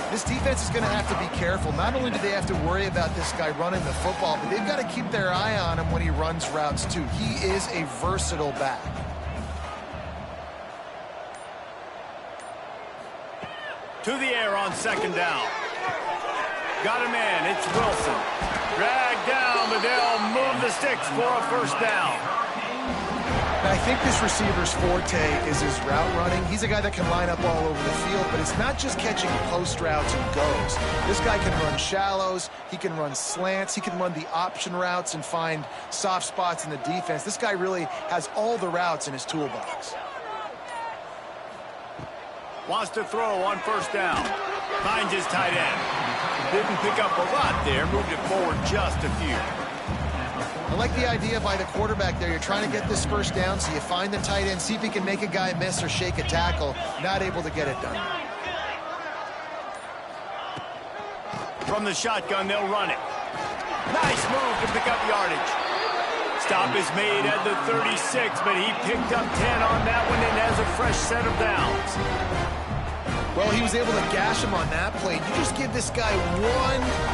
This defense is going to have to be careful. Not only do they have to worry about this guy running the football, but they've got to keep their eye on him when he runs routes, too. He is a versatile back. To the air on second down. Got him in. It's Wilson. Dragged down, but they'll move the sticks for a first down. I think this receiver's forte is his route running. He's a guy that can line up all over the field, but it's not just catching post routes and goes. This guy can run shallows, he can run slants, he can run the option routes and find soft spots in the defense. This guy really has all the routes in his toolbox. Wants to throw on first down. Finds his tight end. Didn't pick up a lot there, moved it forward just a few. I like the idea by the quarterback there. You're trying to get this first down, so you find the tight end, see if he can make a guy miss or shake a tackle. Not able to get it done. From the shotgun, they'll run it. Nice move to pick up yardage. Stop is made at the 36, but he picked up 10 on that one and has a fresh set of downs. Well, he was able to gash him on that play. You just give this guy 1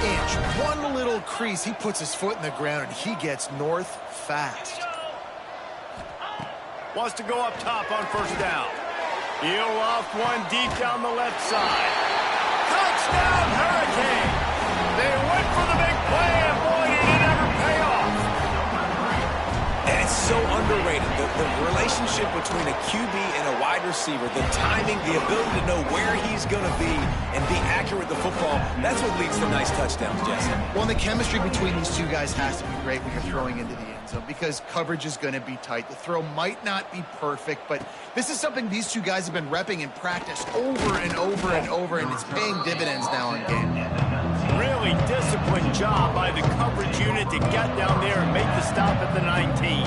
inch, one little crease. He puts his foot in the ground, and he gets north fast. Wants to go up top on first down. He'll off one deep down the left side. Touchdown, Hurricane! They went for the big play, and boy, did it ever pay off. And it's so so underrated. The relationship between a QB and a wide receiver, the timing, the ability to know where he's going to be and be accurate with the football, that's what leads to nice touchdowns, Jesse. Well, the chemistry between these two guys has to be great when you're throwing into the end zone because coverage is going to be tight. The throw might not be perfect, but this is something these two guys have been repping in practice over and over and over, and it's paying dividends now in game. Really disciplined job by the coverage unit to get down there and make the stop at the 19.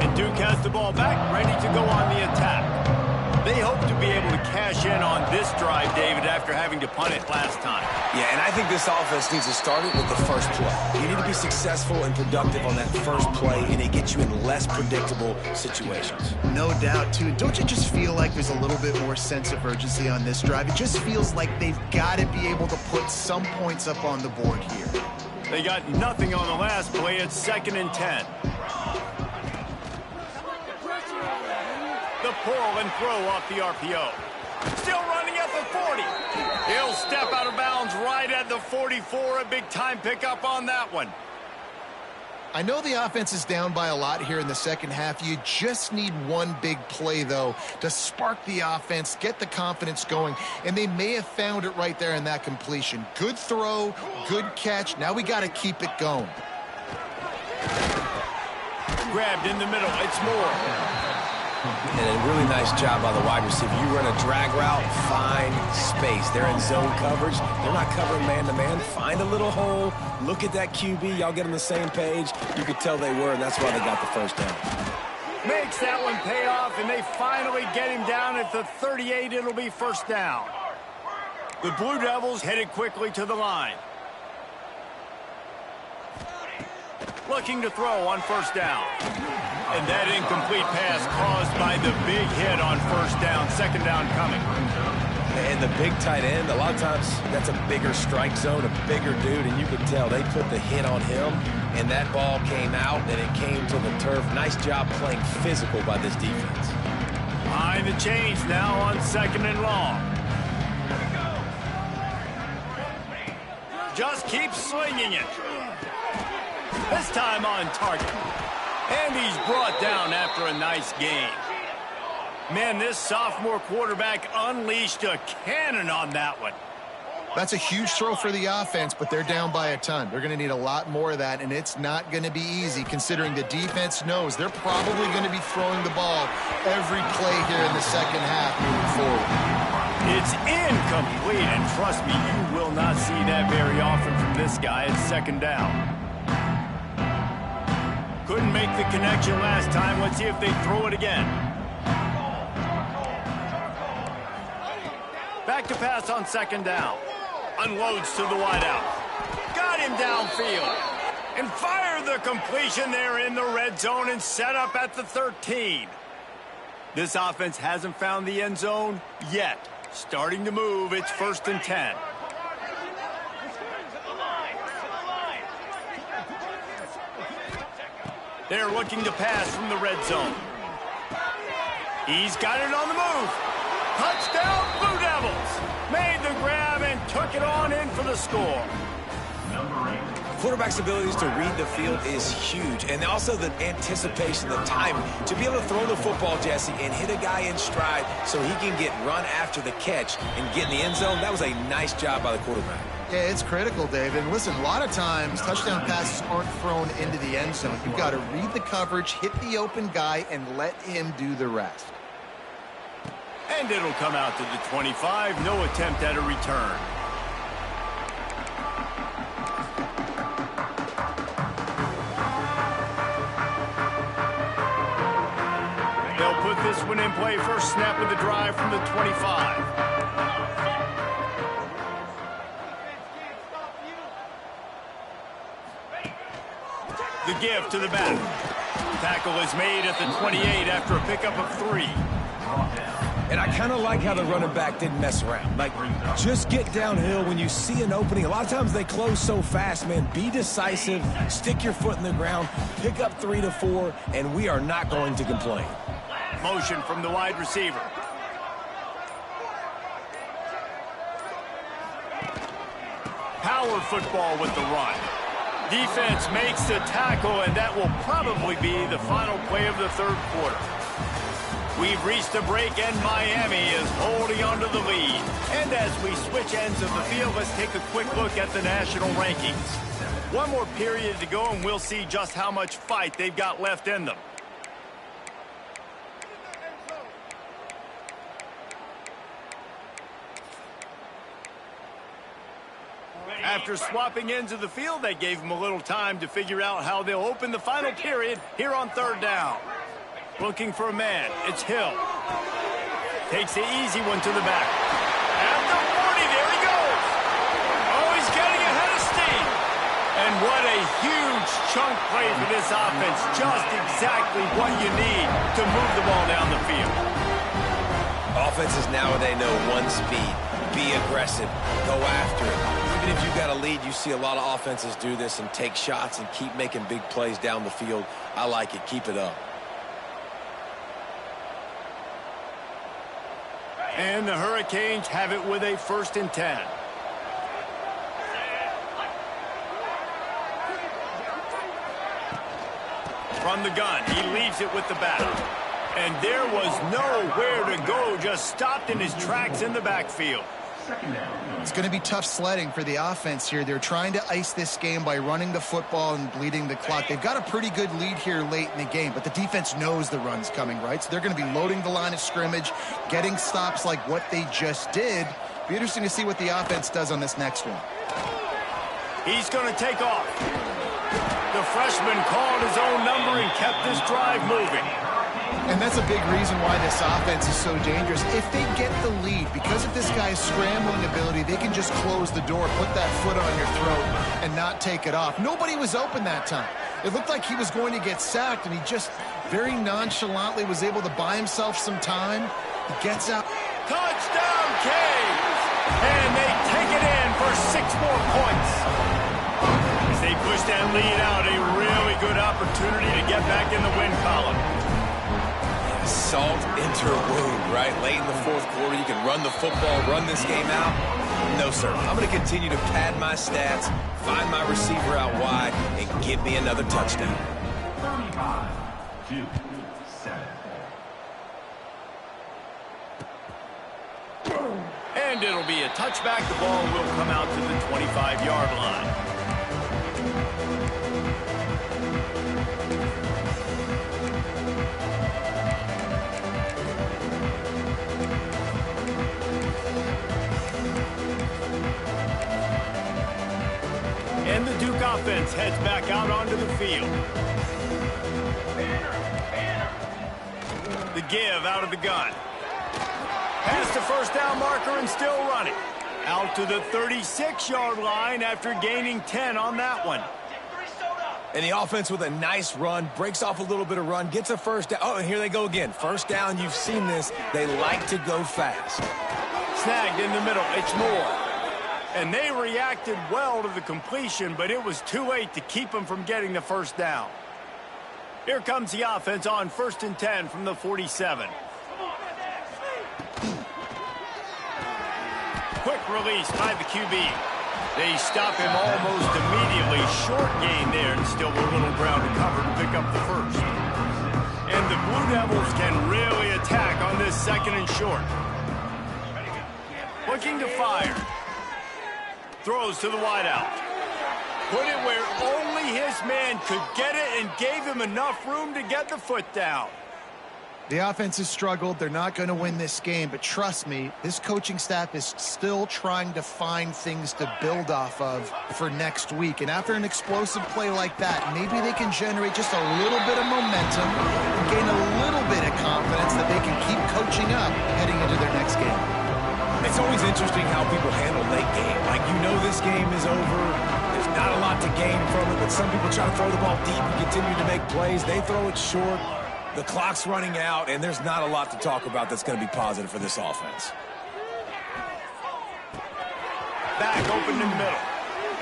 And Duke has the ball back, ready to go on the attack. They hope to be able to cash in on this drive, David, after having to punt it last time. Yeah, and I think this offense needs to start it with the first play. You need to be successful and productive on that first play, and it gets you in less predictable situations. No doubt, too. Don't you just feel like there's a little bit more sense of urgency on this drive? It just feels like they've got to be able to put some points up on the board here. They got nothing on the last play. It's 2nd and 10. The pull and throw off the RPO. Still running at the 40. He'll step out of bounds right at the 44. A big-time pickup on that one. I know the offense is down by a lot here in the second half. You just need one big play, though, to spark the offense, get the confidence going, and they may have found it right there in that completion. Good throw, good catch. Now we got to keep it going. Grabbed in the middle. It's Moore. And a really nice job by the wide receiver. You run a drag route, find space. They're in zone coverage. They're not covering man-to-man. Find a little hole. Look at that QB. Y'all get on the same page. You could tell they were, and that's why they got the first down. Makes that one pay off, and they finally get him down at the 38. It'll be first down. The Blue Devils headed quickly to the line. Looking to throw on first down. And that incomplete pass caused by the big hit on first down. 2nd down coming. And the big tight end, a lot of times that's a bigger strike zone, a bigger dude, and you could tell they put the hit on him, and that ball came out, and it came to the turf. Nice job playing physical by this defense. Behind the chains now on 2nd and long. Just keep slinging it. This time on target. And he's brought down after a nice game. Man, this sophomore quarterback unleashed a cannon on that one. That's a huge throw for the offense, but they're down by a ton. They're going to need a lot more of that, and it's not going to be easy considering the defense knows they're probably going to be throwing the ball every play here in the second half moving forward. It's incomplete, and trust me, you will not see that very often from this guy. It's 2nd down. Couldn't make the connection last time. Let's see if they throw it again. Back to pass on 2nd down. Unloads to the wideout. Got him downfield. And fire the completion there in the red zone and set up at the 13. This offense hasn't found the end zone yet. Starting to move. It's 1st and 10. They're looking to pass from the red zone. He's got it on the move. Touchdown, Blue Devils. Made the grab and took it on in for the score. Quarterback's abilities to read the field is huge, and also the anticipation, the timing. To be able to throw the football, Jesse, and hit a guy in stride so he can get run after the catch and get in the end zone, that was a nice job by the quarterback. Yeah, it's critical, David. And listen, a lot of times touchdown passes aren't thrown into the end zone. You've got to read the coverage, hit the open guy, and let him do the rest. And it'll come out to the 25. No attempt at a return. They'll put this one in play. First snap of the drive from the 25. The give to the back. Tackle is made at the 28 after a pickup of 3. And I kind of like how the running back didn't mess around. Like, just get downhill when you see an opening. A lot of times they close so fast, man. Be decisive, stick your foot in the ground, pick up 3 to 4, and we are not going to complain. Motion from the wide receiver. power football with the run. Defense makes the tackle, and that will probably be the final play of the third quarter. We've reached the break, and Miami is holding onto the lead. And as we switch ends of the field, let's take a quick look at the national rankings. One more period to go, and we'll see just how much fight they've got left in them. After swapping ends of the field, they gave them a little time to figure out how they'll open the final period here on third down. Looking for a man. It's Hill. Takes the easy one to the back. At the 40, there he goes. Oh, he's getting ahead of steam. And what a huge chunk play for this offense. Just exactly what you need to move the ball down the field. Offenses nowadays know one speed. Be aggressive. Go after it. Even if you've got a lead, you see a lot of offenses do this and take shots and keep making big plays down the field. I like it. Keep it up. And the Hurricanes have it with a 1st and 10. From the gun, he leaves it with the bat. And there was nowhere to go, just stopped in his tracks in the backfield. It's going to be tough sledding for the offense here. They're trying to ice this game by running the football and bleeding the clock. They've got a pretty good lead here late in the game, but the defense knows the run's coming, right? So they're going to be loading the line of scrimmage, getting stops like what they just did. Be interesting to see what the offense does on this next one. He's going to take off. The freshman called his own number and kept this drive moving. And that's a big reason why this offense is so dangerous. If they get the lead, because of this guy's scrambling ability, they can just close the door, put that foot on your throat, and not take it off. Nobody was open that time. It looked like he was going to get sacked, and he just very nonchalantly was able to buy himself some time. He gets out. Touchdown, Canes! And they take it in for 6 more points. As they push that lead out, a really good opportunity to get back in the win column. Salt into a wound, right? Late in the fourth quarter, you can run the football, run this game out. No, sir. I'm going to continue to pad my stats, find my receiver out wide, and give me another touchdown. 35-7. And it'll be a touchback. The ball will come out to the 25-yard line. And the Duke offense heads back out onto the field. The give out of the gun. Past the first down marker and still running. Out to the 36-yard line after gaining 10 on that one. And the offense with a nice run, breaks off a little bit of run, gets a first down. Oh, and here they go again. First down, you've seen this. They like to go fast. Snagged in the middle, it's Moore. And they reacted well to the completion, but it was too late to keep them from getting the first down. Here comes the offense on 1st and 10 from the 47. Quick release by the QB. They stop him almost immediately. Short gain there, and still a little ground to cover to pick up the first. And the Blue Devils can really attack on this 2nd and short. Looking to fire. Throws to the wideout. Put it where only his man could get it and gave him enough room to get the foot down. The offense has struggled. They're not going to win this game, but trust me, this coaching staff is still trying to find things to build off of for next week. And after an explosive play like that, maybe they can generate just a little bit of momentum and gain a little bit of confidence that they can keep coaching up heading into their next game. It's always interesting how people handle late game. Like, you know this game is over. There's not a lot to gain from it, but some people try to throw the ball deep and continue to make plays. They throw it short. The clock's running out, and there's not a lot to talk about that's going to be positive for this offense. Back open in the middle.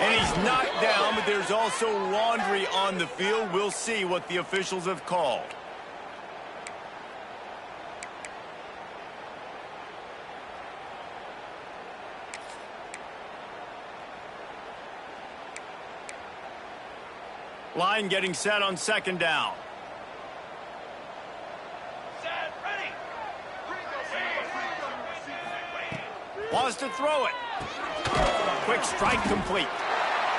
And he's knocked down, but there's also laundry on the field. We'll see what the officials have called. Line getting set on second down. Wants to throw it. Quick strike complete.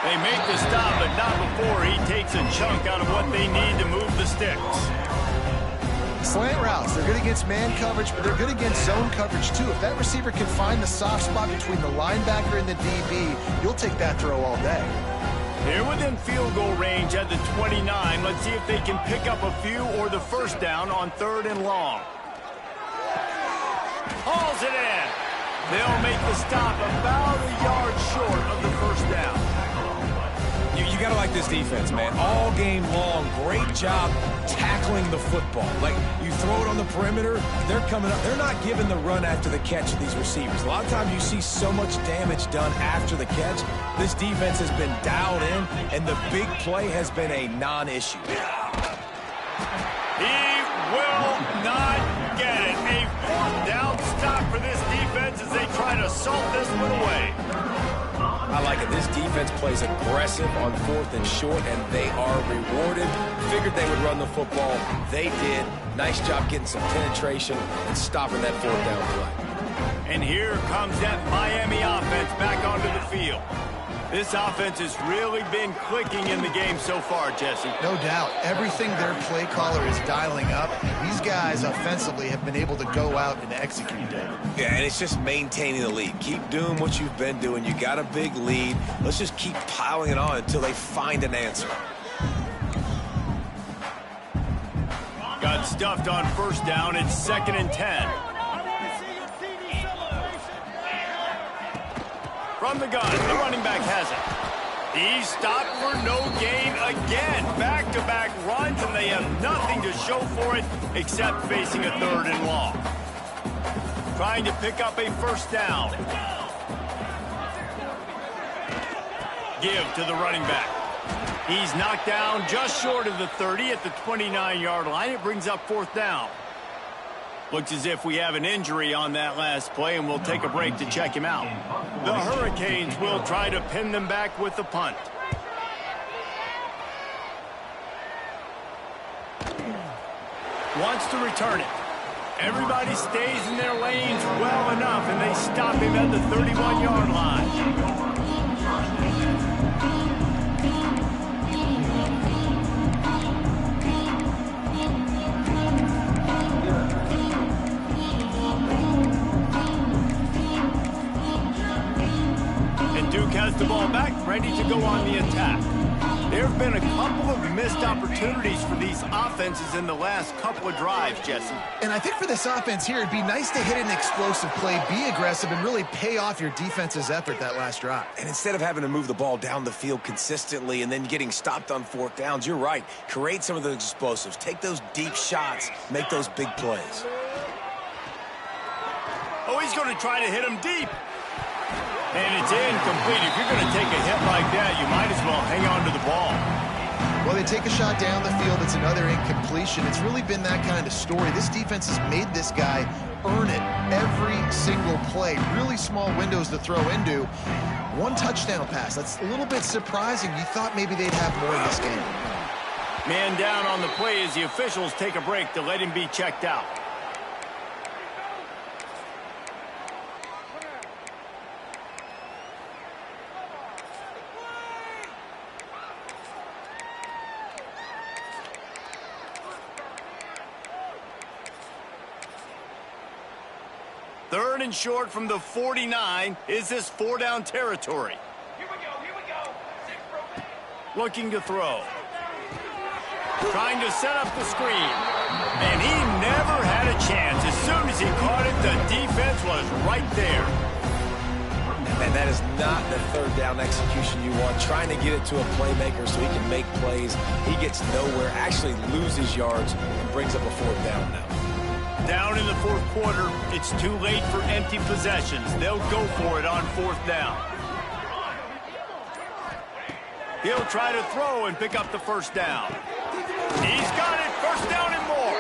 They make the stop, but not before he takes a chunk out of what they need to move the sticks. Slant routes, they're good against man coverage, but they're good against zone coverage too. If that receiver can find the soft spot between the linebacker and the DB, you'll take that throw all day. They're within field goal range at the 29. Let's see if they can pick up a few or the first down on 3rd and long. Hauls it in. They'll make the stop about a yard short of the first down. You got to like this defense, man. All game long, great job tackling the football. Like, you throw it on the perimeter, they're coming up. They're not giving the run after the catch to these receivers. A lot of times you see so much damage done after the catch. This defense has been dialed in, and the big play has been a non-issue. He will not get it. A 4th down stop for this defense as they try to salt this one away. I like it. This defense plays aggressive on 4th and short, and they are rewarded. Figured they would run the football. They did. Nice job getting some penetration and stopping that 4th down play. And here comes that Miami offense back onto the field. This offense has really been clicking in the game so far, Jesse. No doubt. Everything their play caller is dialing up, these guys offensively have been able to go out and execute it. Yeah, and it's just maintaining the lead. Keep doing what you've been doing. You got a big lead. Let's just keep piling it on until they find an answer. Got stuffed on first down. It's 2nd and 10. From the gun, the running back has it. He's stopped for no gain again. Back-to-back runs, and they have nothing to show for it except facing a 3rd and long. Trying to pick up a first down. Give to the running back. He's knocked down just short of the 30 at the 29-yard line. It brings up 4th down. Looks as if we have an injury on that last play, and we'll take a break to check him out. The Hurricanes will try to pin them back with the punt. Wants to return it. Everybody stays in their lanes well enough, and they stop him at the 31-yard line. Duke has the ball back, ready to go on the attack. There have been a couple of missed opportunities for these offenses in the last couple of drives, Jesse. And I think for this offense here, it'd be nice to hit an explosive play, be aggressive, and really pay off your defense's effort that last drive. And instead of having to move the ball down the field consistently and then getting stopped on 4th downs, you're right. Create some of those explosives. Take those deep shots. Make those big plays. Oh, he's going to try to hit him deep. And it's incomplete. If you're going to take a hit like that, you might as well hang on to the ball. Well, they take a shot down the field. It's another incompletion. It's really been that kind of story. This defense has made this guy earn it every single play. Really small windows to throw into. 1 touchdown pass. That's a little bit surprising. You thought maybe they'd have more in this game. Man down on the play as the officials take a break to let him be checked out. Third and short from the 49. Is this 4-down territory? Here we go. Looking to throw. Trying to set up the screen. And he never had a chance. As soon as he caught it, the defense was right there. And that is not the 3rd down execution you want. Trying to get it to a playmaker so he can make plays. He gets nowhere, actually loses yards, and brings up a 4th down now. Down in the 4th quarter, it's too late for empty possessions. They'll go for it on 4th down. He'll try to throw and pick up the first down. He's got it, first down and more.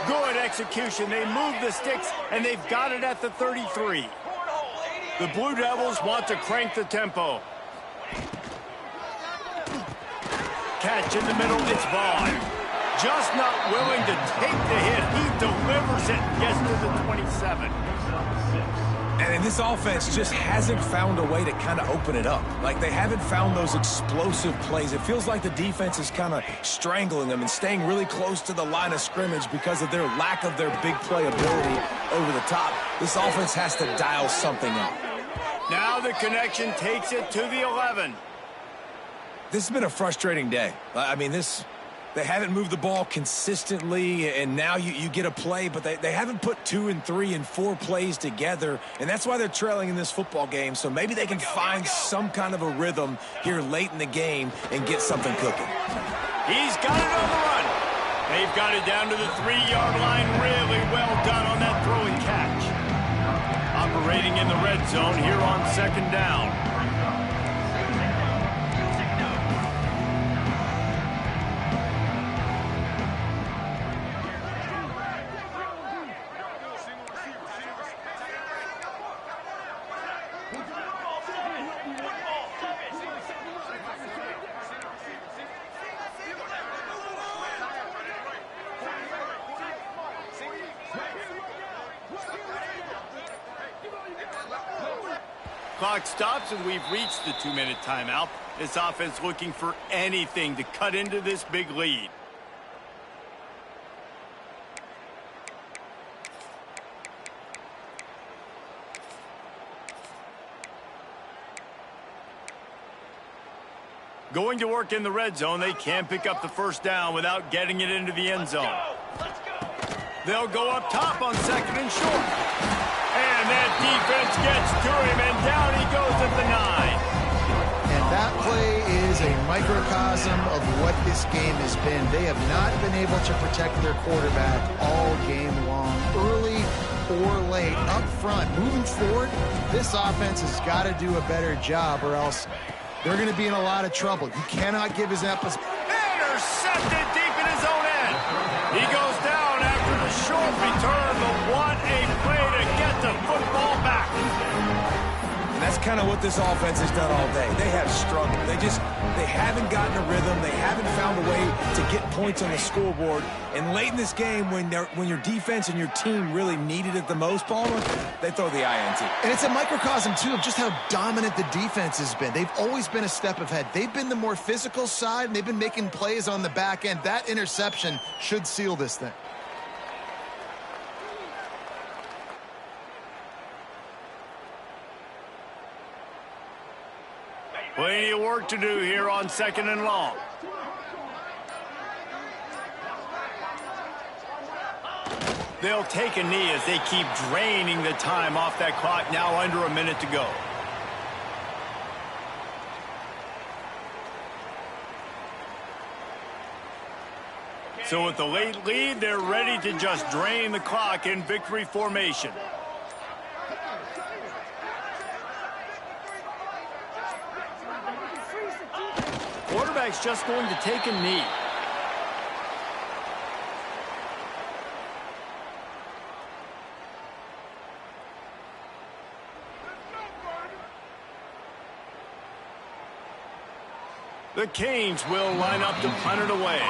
Good execution. They move the sticks, and they've got it at the 33. The Blue Devils want to crank the tempo. catch in the middle. It's Vaughn. Just not willing to take the hit. He delivers it and gets to the 27. And this offense just hasn't found a way to kind of open it up. Like, they haven't found those explosive plays. It feels like the defense is kind of strangling them and staying really close to the line of scrimmage because of their lack of their big play ability over the top. This offense has to dial something up. Now the connection takes it to the 11. This has been a frustrating day. I mean, they haven't moved the ball consistently, and now you get a play, but they haven't put 2 and 3 and 4 plays together, and that's why they're trailing in this football game. So maybe they can find some kind of a rhythm here late in the game and get something cooking. He's got it on the run. They've got it down to the 3-yard line. Really well done on that throw and catch. Operating in the red zone here on 2nd down. Clock stops and we've reached the 2-minute timeout. This offense looking for anything to cut into this big lead. Going to work in the red zone. They can't pick up the 1st down without getting it into the end zone. They'll go up top on 2nd and short. And that defense gets to him, and down he goes at the 9. And that play is a microcosm of what this game has been. They have not been able to protect their quarterback all game long, early or late, up front. Moving forward, this offense has got to do a better job, or else they're going to be in a lot of trouble. You cannot give his emphasis. Intercepted deep in his own end. He goes down after the short return, but what a play to get the football back. And that's kind of what this offense has done all day. They have struggled. They haven't gotten a rhythm. They haven't found a way to get points on the scoreboard. And late in this game, when your defense and your team really needed it the most, Palmer, they throw the INT. And it's a microcosm, too, of just how dominant the defense has been. They've always been a step ahead. They've been the more physical side, and they've been making plays on the back end. That interception should seal this thing. Plenty of work to do here on 2nd and long. They'll take a knee as they keep draining the time off that clock. Now under a minute to go. So with the late lead, they're ready to just drain the clock in victory formation. Quarterback's just going to take a knee. The Canes will line up to punt it away.